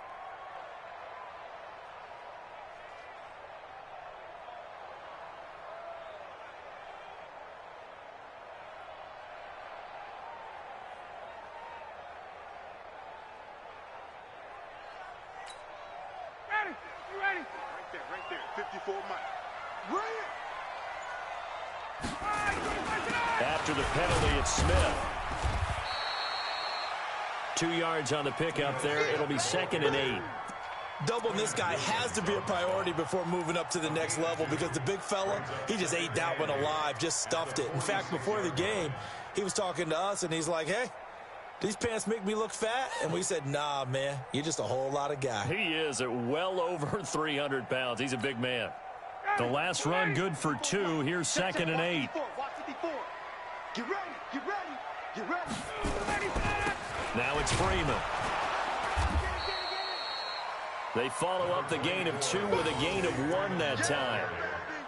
Right there. 54 Mike. Bring it!
After the penalty, it's Smith. 2 yards on the pickup there. It'll be 2nd and 8.
Doubling this guy has to be a priority before moving up to the next level because the big fella, he just ate that one alive, just stuffed it. In fact, before the game, he was talking to us, and he's like, hey, these pants make me look fat? And we said, nah, man, you're just a whole lot of guy.
He is at well over 300 pounds. He's a big man. The last run good for 2. Here's 2nd and 8.
Get ready, get ready, get ready.
Now it's Freeman. They follow up the gain of 2 with a gain of 1 that time.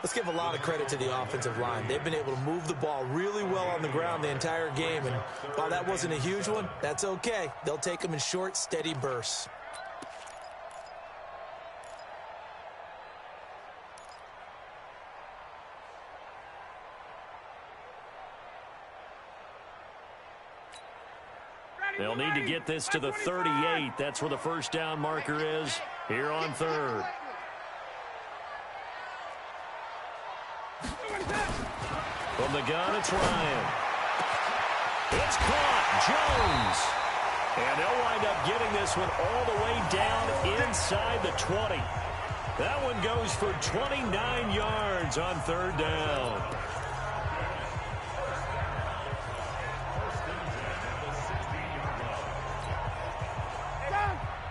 Let's give a lot of credit to the offensive line. They've been able to move the ball really well on the ground the entire game. And while that wasn't a huge one, that's okay. They'll take them in short, steady bursts.
They'll need to get this to the 38. That's where the first down marker is here on 3rd. From the gun, it's Ryan. It's caught. Jones. And they'll wind up getting this one all the way down inside the 20. That one goes for 29 yards on 3rd down.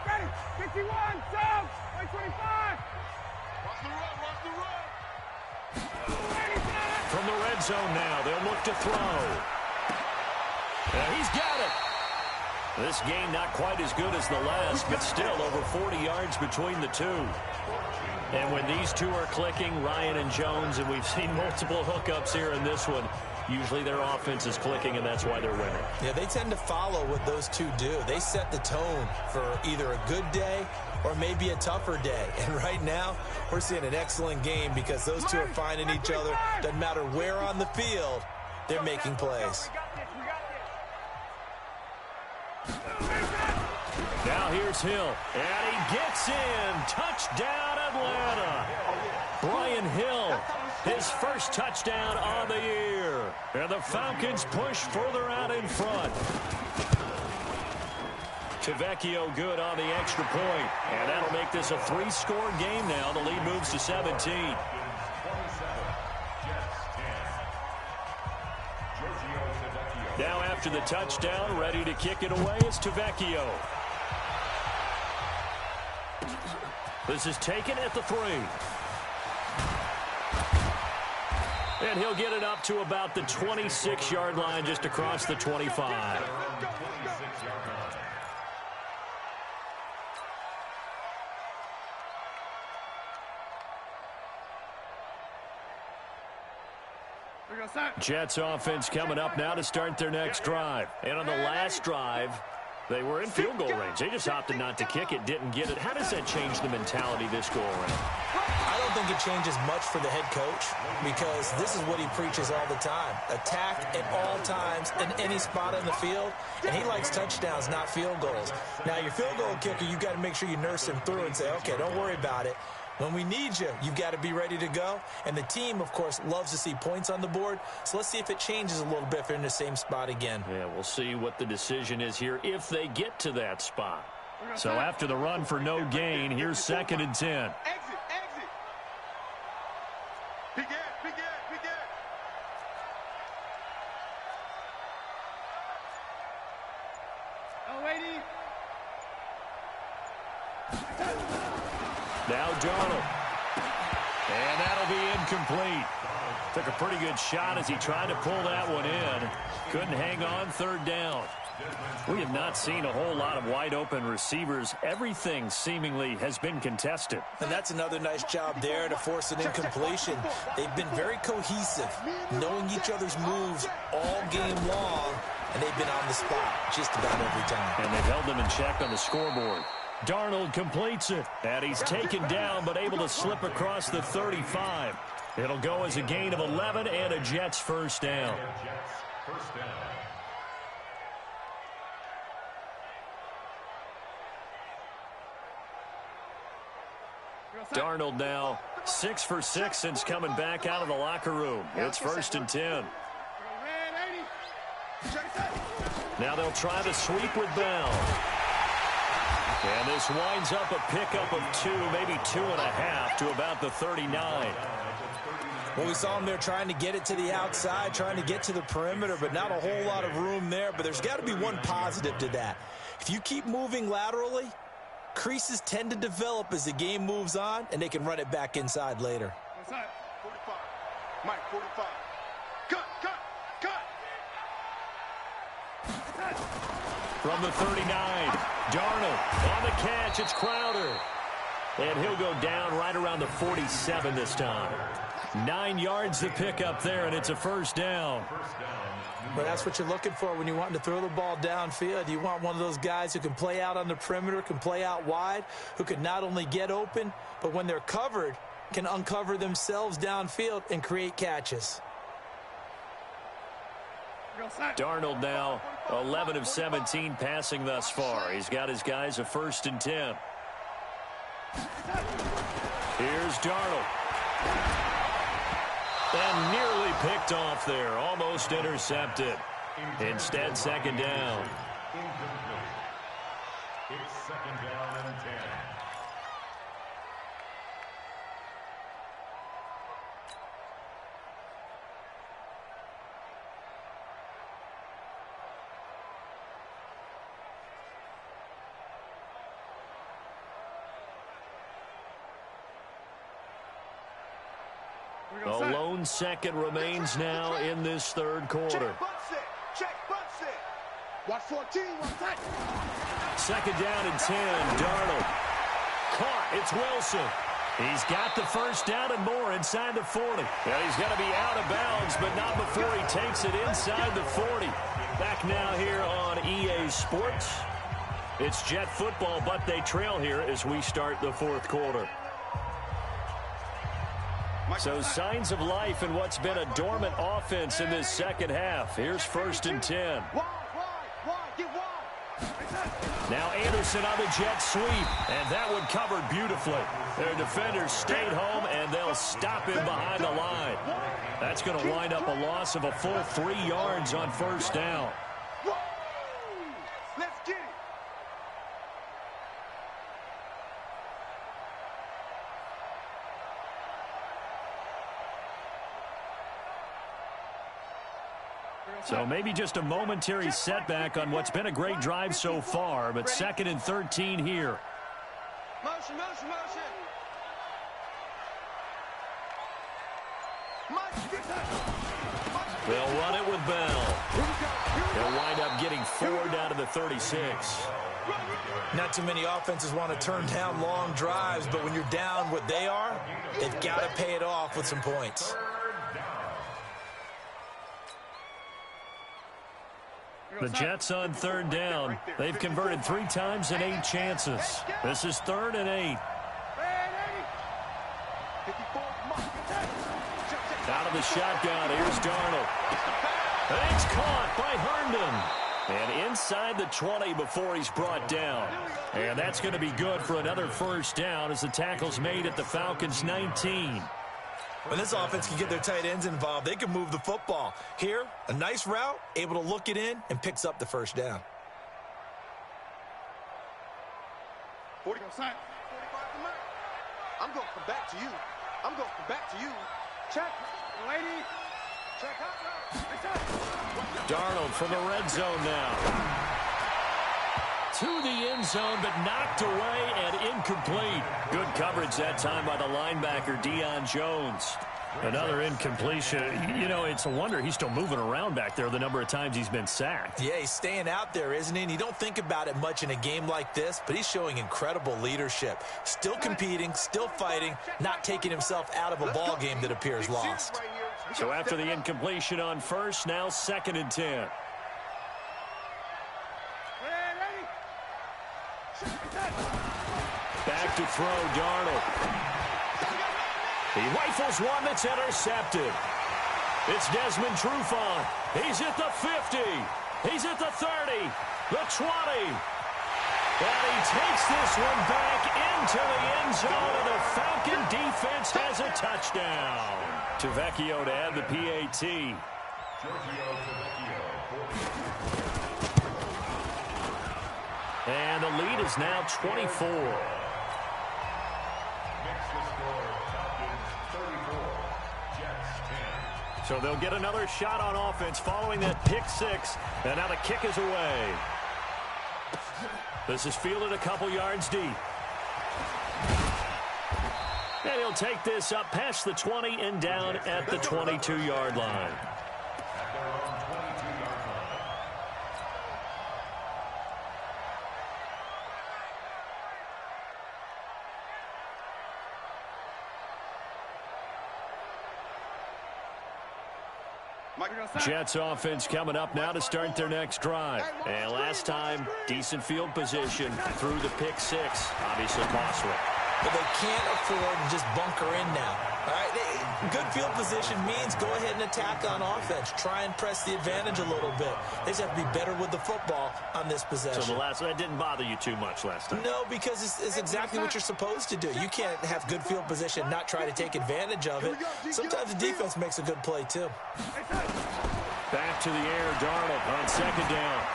Ready, 51, Jones, 125. Watch the run.
From the red zone now, they'll look to throw. And he's got it. This game not quite as good as the last, but still over 40 yards between the two. And when these two are clicking, Ryan and Jones, and we've seen multiple hookups here in this one, usually their offense is clicking, and that's why they're winning.
Yeah, they tend to follow what those two do. They set the tone for either a good day or maybe a tougher day. And right now, we're seeing an excellent game because those two are finding each other. Doesn't matter where on the field, they're making plays.
Now here's Hill, and he gets in. Touchdown, Atlanta. Brian Hill, his first touchdown on the year. And the Falcons push further out in front. KlyVertigo good on the extra point. And that'll make this a 3-score game now. The lead moves to 17. Now after the touchdown, ready to kick it away is KlyVertigo. This is taken at the 3. And he'll get it up to about the 26-yard line, just across the 25. Jets offense coming up now to start their next drive. And on the last drive, they were in field goal range. They just opted not to kick it, didn't get it. How does that change the mentality this go around?
I don't think it changes much for the head coach because this is what he preaches all the time. Attack at all times in any spot on the field, and he likes touchdowns, not field goals. Now, your field goal kicker, you've got to make sure you nurse him through and say, okay, don't worry about it. When we need you, you've got to be ready to go. And the team, of course, loves to see points on the board. So let's see if it changes a little bit if they're in the same spot again.
Yeah, we'll see what the decision is here if they get to that spot. So after the run for no gain, here's 2nd and 10.
Exit.
Now Darnold. And that'll be incomplete. Took a pretty good shot as he tried to pull that one in. Couldn't hang on, third down. We have not seen a whole lot of wide-open receivers. Everything seemingly has been contested.
And that's another nice job there to force an incompletion. They've been very cohesive, knowing each other's moves all game long, and they've been on the spot just about every time.
And they've held them in check on the scoreboard. Darnold completes it, and he's taken down but able to slip across the 35. It'll go as a gain of 11 and a Jets first down. Darnold now 6 for 6 since coming back out of the locker room. It's 1st and 10. Now they'll try the sweep with Bell. And this winds up a pickup of 2, maybe 2.5 to about the 39.
Well, we saw him there trying to get it to the outside, trying to get to the perimeter, but not a whole lot of room there. But there's got to be one positive to that. If you keep moving laterally, creases tend to develop as the game moves on, and they can run it back inside later.
45. Mike, 45. Cut.
From the 39, Darnold on the catch. It's Crowder. And he'll go down right around the 47 this time. 9 yards to pick up there, and it's a first down.
Well, that's what you're looking for when you're wanting to throw the ball downfield. You want one of those guys who can play out on the perimeter, can play out wide, who can not only get open, but when they're covered, can uncover themselves downfield and create catches.
Darnold now 11 of 17 passing thus far. He's got his guys a 1st and 10. Here's Darnold. And nearly picked off there. Almost intercepted. Instead, 2nd down.
It's 2nd down and 10.
A lone second remains now in this 3rd quarter.
Check, butt set. Watch 14, watch that.
2nd down and 10. Darnold. Caught. It's Wilson. He's got the first down and more inside the 40. Well, he's going to be out of bounds, but not before he takes it inside the 40. Back now here on EA Sports. It's Jet football, but they trail here as we start the 4th quarter. So signs of life in what's been a dormant offense in this 2nd half. Here's 1st and 10. Now Anderson on the jet sweep, and that one covered beautifully. Their defenders stayed home, and they'll stop him behind the line. That's going to wind up a loss of a full 3 yards on 1st down.
Let's get it.
So maybe just a momentary setback on what's been a great drive so far, but 2nd and 13 here.
Motion.
They'll run it with Bell. They'll wind up getting 4 down to the 36.
Not too many offenses want to turn down long drives, but when you're down what they are, they've got to pay it off with some points.
The Jets on 3rd down. They've converted 3 times in 8 chances. This is 3rd and 8. Out of the shotgun, here's Darnold. And it's caught by Herndon. And inside the 20 before he's brought down. And that's going to be good for another first down as the tackle's made at the Falcons' 19.
When this offense can get their tight ends involved, they can move the football. Here, a nice route, able to look it in, and picks up the first down.
40 on side. 45 to Mike. I'm going to come back to you. Check. Lady. Check out.
Darnold from the red zone now. to the end zone, but knocked away and incomplete. Good coverage that time by the linebacker, Deion Jones. Another incompletion. You know, it's a wonder he's still moving around back there the number of times he's been sacked.
Yeah, he's staying out there, isn't he? And you don't think about it much in a game like this, but he's showing incredible leadership. Still competing, still fighting, not taking himself out of a ball game that appears lost.
So after the incompletion on first, now 2nd and 10. Back to throw, Darnold. He rifles one that's intercepted. It's Desmond Trufant. He's at the 50. He's at the 30. The 20. And he takes this one back into the end zone, and the Falcon defense has a touchdown. Vecchio to add the PAT. And the lead is now 24. So they'll get another shot on offense following that pick six. And now the kick is away. This is fielded a couple yards deep. And he'll take this up past the 20 and down at the 22-yard line. Jets offense coming up now to start their next drive. And last time, decent field position through the pick six. Obviously costly.
But they can't afford to just bunker in now. All right, good field position means go ahead and attack on offense. Try and press the advantage a little bit. They just have to be better with the football on this possession.
So that didn't bother you too much last time?
No, because it's exactly what you're supposed to do. You can't have good field position and not try to take advantage of it. Sometimes the defense makes a good play, too.
Back to the air, Darnold on 2nd down.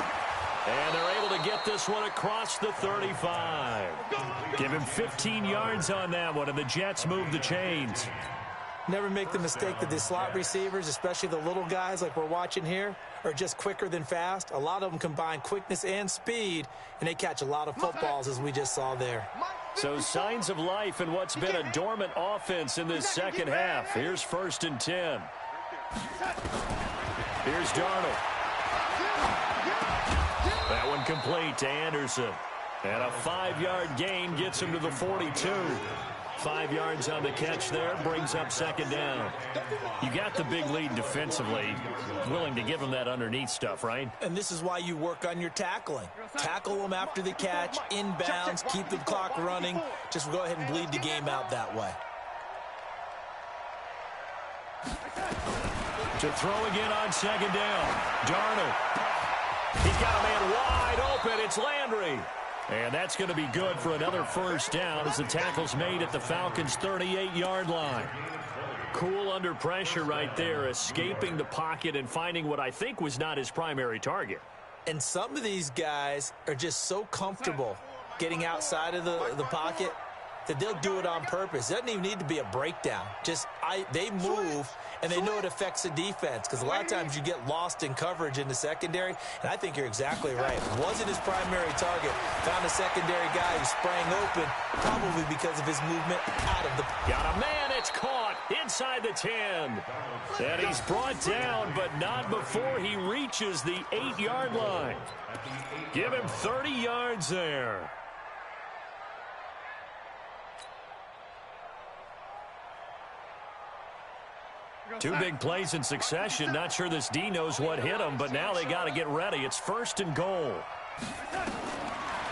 And they're able to get this one across the 35. Give him 15 yards on that one, and the Jets move the chains.
Never make the mistake that the slot receivers, especially the little guys like we're watching here, are just quicker than fast. A lot of them combine quickness and speed, and they catch a lot of footballs, as we just saw there.
So signs of life in what's been a dormant offense in this second half. Here's 1st and 10. Here's Darnold. That one complete to Anderson. And a 5-yard gain gets him to the 42. 5 yards on the catch there, brings up 2nd down. You got the big lead defensively. Willing to give him that underneath stuff, right?
And this is why you work on your tackling. Tackle them after the catch, inbounds, keep the clock running. Just go ahead and bleed the game out that way.
To throw again on 2nd down. Darnold. He's got a man wide open. It's Landry. And that's going to be good for another 1st down as the tackle's made at the Falcons' 38-yard line. Cool under pressure right there, escaping the pocket and finding what I think was not his primary target.
And some of these guys are just so comfortable getting outside of the pocket that they'll do it on purpose. It doesn't even need to be a breakdown. They move, and they know it affects the defense because a lot of times you get lost in coverage in the secondary, and I think you're exactly right. Wasn't his primary target. Found a secondary guy who sprang open, probably because of his movement out of the...
Got a man, it's caught inside the 10. And he's brought down, but not before he reaches the 8-yard line. Give him 30 yards there. Two big plays in succession. Not sure this D knows what hit him, but now they got to get ready. It's 1st and goal.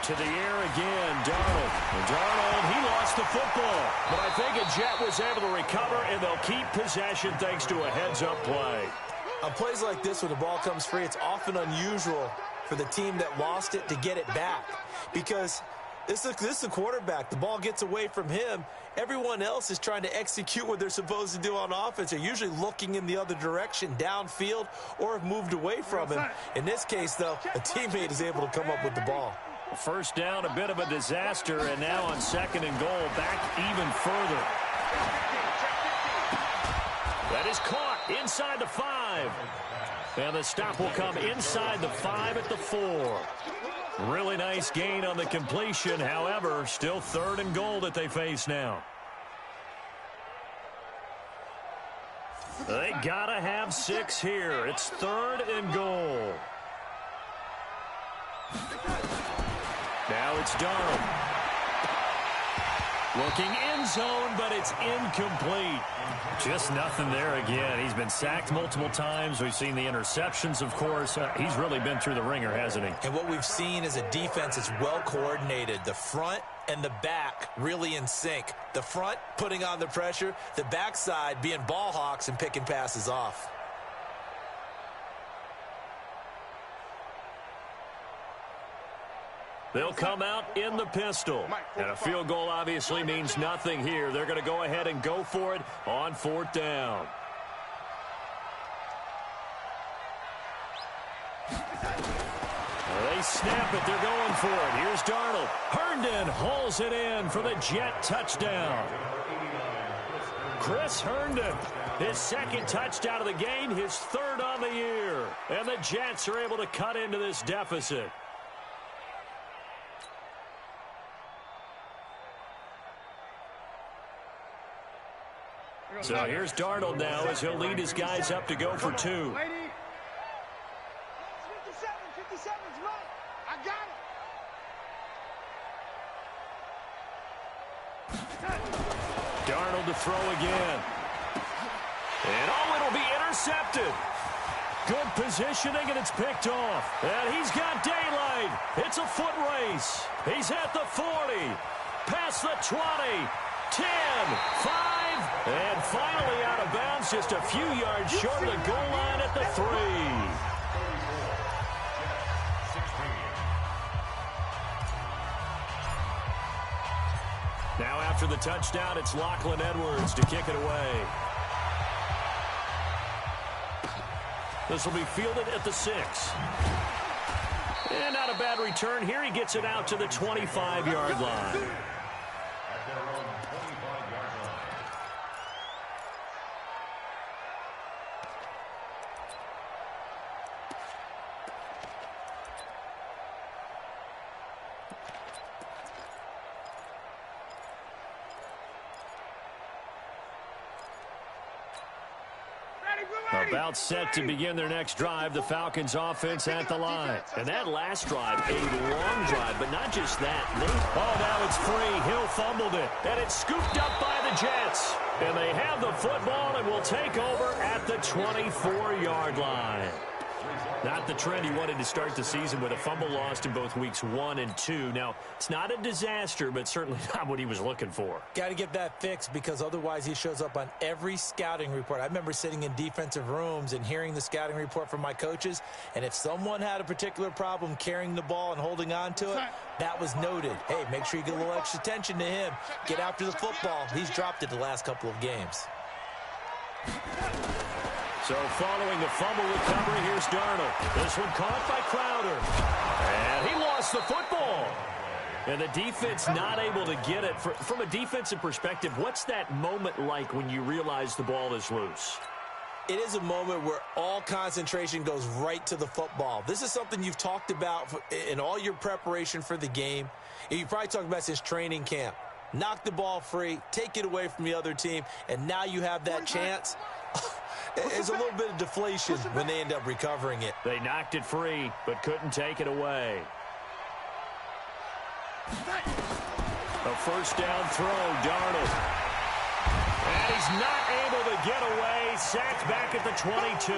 To the air again, Darnold. And Darnold, he lost the football. But I think a Jet was able to recover, and they'll keep possession thanks to a heads-up play.
On plays like this where the ball comes free, it's often unusual for the team that lost it to get it back. Because this is the quarterback. The ball gets away from him. Everyone else is trying to execute what they're supposed to do on offense. They're usually looking in the other direction, downfield, or have moved away from him. In this case, though, a teammate is able to come up with the ball.
1st down, a bit of a disaster, and now on 2nd and goal, back even further. That is caught inside the 5. And the stop will come inside the 5 at the 4. Really nice gain on the completion. However, still 3rd and goal that they face now. They gotta have 6 here. It's 3rd and goal. Now it's Darnold. Looking end zone, but it's incomplete. Just nothing there again. He's been sacked multiple times. We've seen the interceptions, of course. He's really been through the ringer, hasn't he?
And what we've seen is a defense that's well coordinated. The front and the back really in sync. The front putting on the pressure, the backside being ball hawks and picking passes off.
They'll come out in the pistol. And a field goal obviously means nothing here. They're going to go ahead and go for it on 4th down. They snap it. They're going for it. Here's Darnold. Herndon hauls it in for the Jet touchdown. Chris Herndon, his 2nd touchdown of the game, his 3rd on the year. And the Jets are able to cut into this deficit. So here's Darnold now as he'll lead his guys up to go for 2.
57's right. I got it.
Darnold to throw again. And it'll be intercepted. Good positioning, and it's picked off. And he's got daylight. It's a foot race. He's at the 40. Past the 20. 10, 5, and finally out of bounds just a few yards short of the goal line at the 3. Now after the touchdown, it's Lachlan Edwards to kick it away. This will be fielded at the 6. And not a bad return here. He gets it out to the 25-yard line. About set to begin their next drive, the Falcons offense at the line. And that last drive, a long drive, but not just that. Now it's free. Hill fumbled it, and it's scooped up by the Jets. And they have the football and will take over at the 24-yard line. Not the trend he wanted to start the season with a fumble lost in both weeks 1 and 2. Now, it's not a disaster, but certainly not what he was looking for.
Got to get that fixed because otherwise he shows up on every scouting report. I remember sitting in defensive rooms and hearing the scouting report from my coaches, and if someone had a particular problem carrying the ball and holding on to it, that was noted. Hey, make sure you get a little extra attention to him. Get after the football. He's dropped it the last couple of games.
So following the fumble recovery, here's Darnold. This one caught by Crowder. And he lost the football. And the defense not able to get it. From a defensive perspective, what's that moment like when you realize the ball is loose?
It is a moment where all concentration goes right to the football. This is something you've talked about in all your preparation for the game. You probably talked about since training camp. Knock the ball free, take it away from the other team, and now you have that chance. It's a little bit of deflation when they end up recovering it.
They knocked it free, but couldn't take it away. A first down throw, Darnold. And he's not able to get away. Sacked back at the 22.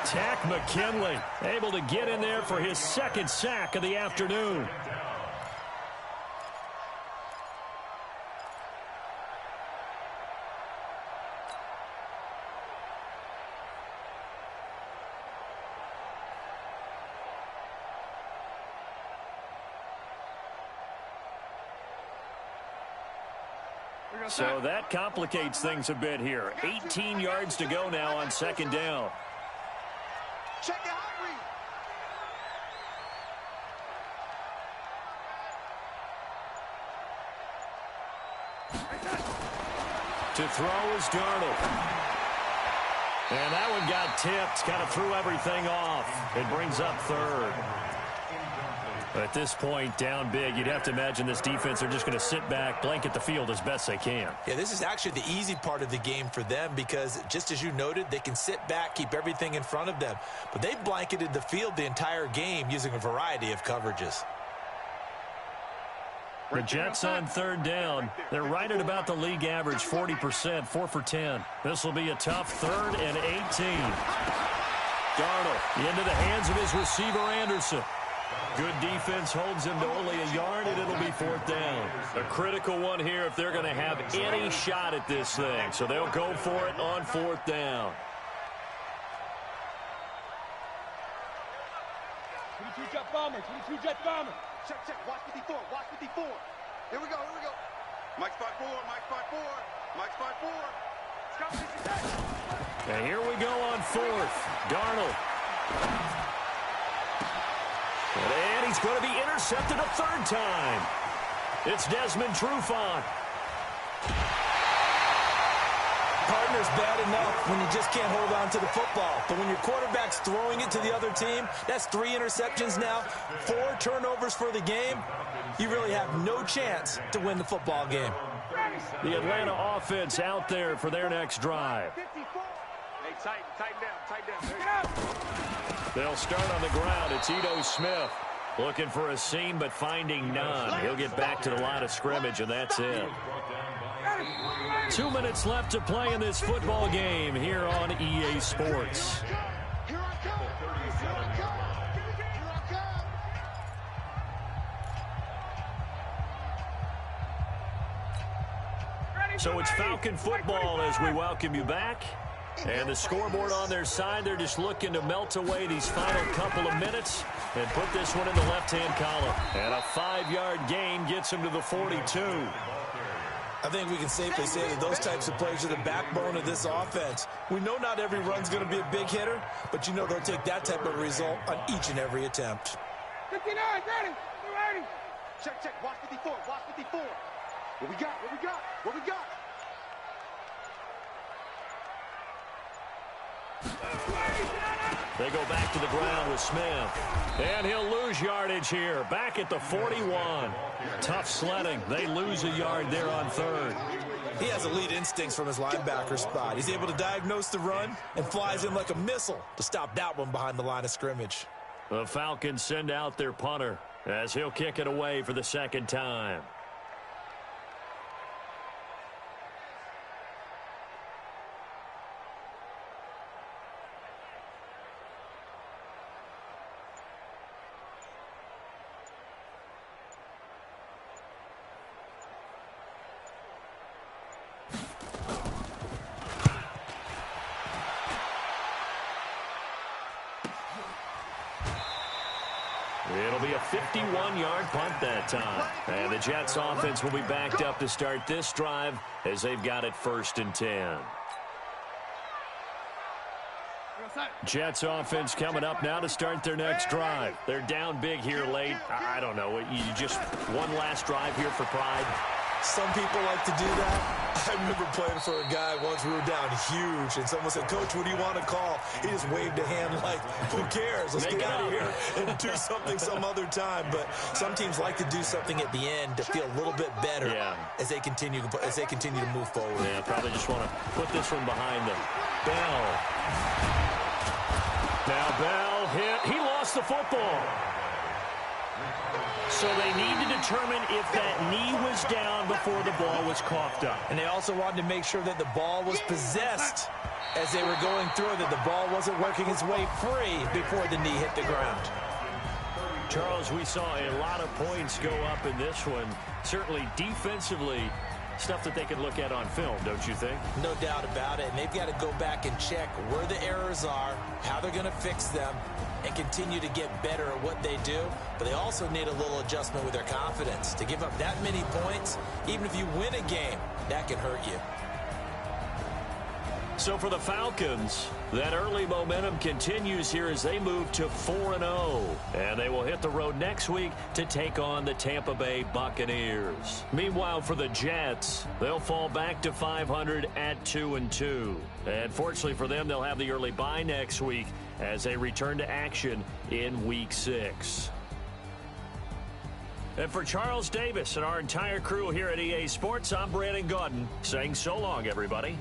Tack McKinley able to get in there for his 2nd sack of the afternoon. So that complicates things a bit here. 18 yards to go now on 2nd down.
Check the hot read.
To throw is Darnold. And that one got tipped. Kind of threw everything off. It brings up 3rd. At this point, down big, you'd have to imagine this defense are just going to sit back, blanket the field as best they can.
Yeah, this is actually the easy part of the game for them because, just as you noted, they can sit back, keep everything in front of them. But they blanketed the field the entire game using a variety of coverages.
The Jets on third down. They're right at about the league average, 40%, 4 for 10. This will be a tough 3rd and 18. Darnold into the hands of his receiver, Anderson. Good defense holds him to only a yard, and it'll be 4th down. A critical one here if they're going to have any shot at this thing. So they'll go for it on 4th down.
22 jet bomber, 22 jet bomber. Check, check, watch 54, watch 54. Here we go, here we go. Mike spot 4, Mike spot 4, Mike spot 4. Scout 66.
And here we go on 4th. Darnold. And he's going to be intercepted a 3rd time. It's Desmond Trufant.
Partner's bad enough when you just can't hold on to the football. But when your quarterback's throwing it to the other team, that's 3 interceptions now, 4 turnovers for the game. You really have no chance to win the football game.
The Atlanta offense out there for their next drive.
Hey, tighten down.
They'll start on the ground. It's Ito Smith looking for a seam but finding none. He'll get back to the line of scrimmage, and that's it. 2 minutes left to play in this football game here on EA Sports.
Here I come. Here I come. Here I come.
So it's Falcon football as we welcome you back. And the scoreboard on their side, they're just looking to melt away these final couple of minutes and put this one in the left-hand column. And a 5-yard gain gets them to the 42.
I think we can safely say that those types of plays are the backbone of this offense. We know not every run's going to be a big hitter, but you know they'll take that type of result on each and every attempt.
59, ready. We're ready. Check, check. Watch 54. Watch 54. What we got? What we got? What we got?
They go back to the ground with Smith. And he'll lose yardage here. Back at the 41. Tough sledding. They lose a yard there on 3rd.
He has elite instincts from his linebacker spot. He's able to diagnose the run and flies in like a missile to stop that one behind the line of scrimmage.
The Falcons send out their punter as he'll kick it away for the 2nd time. It'll be a 51-yard punt that time. And the Jets offense will be backed up to start this drive as they've got it 1st and 10. Jets offense coming up now to start their next drive. They're down big here late. I don't know. You just one last drive here for pride.
Some people like to do that. I remember playing for a guy once. We were down huge, and someone said, "Coach, what do you want to call?" He just waved a hand like, "Who cares? Let's get out of here and do something some other time." But some teams like to do something at the end to feel a little bit better as they continue to move forward.
Yeah, probably just want to put this one behind them. Bell. Now Bell hit. He lost the football. So they need to determine if that knee was down before the ball was coughed up.
And they also wanted to make sure that the ball was possessed as they were going through, that the ball wasn't working its way free before the knee hit the ground.
Charles, we saw a lot of points go up in this one. Certainly defensively, stuff that they could look at on film, don't you think?
No doubt about it. And they've got to go back and check where the errors are, how they're going to fix them, and continue to get better at what they do. But they also need a little adjustment with their confidence. To give up that many points, even if you win a game, that can hurt you.
So for the Falcons, that early momentum continues here as they move to 4-0. And they will hit the road next week to take on the Tampa Bay Buccaneers. Meanwhile, for the Jets, they'll fall back to 500 at 2-2. And fortunately for them, they'll have the early bye next week as they return to action in Week 6. And for Charles Davis and our entire crew here at EA Sports, I'm Brandon Gaudin saying so long, everybody.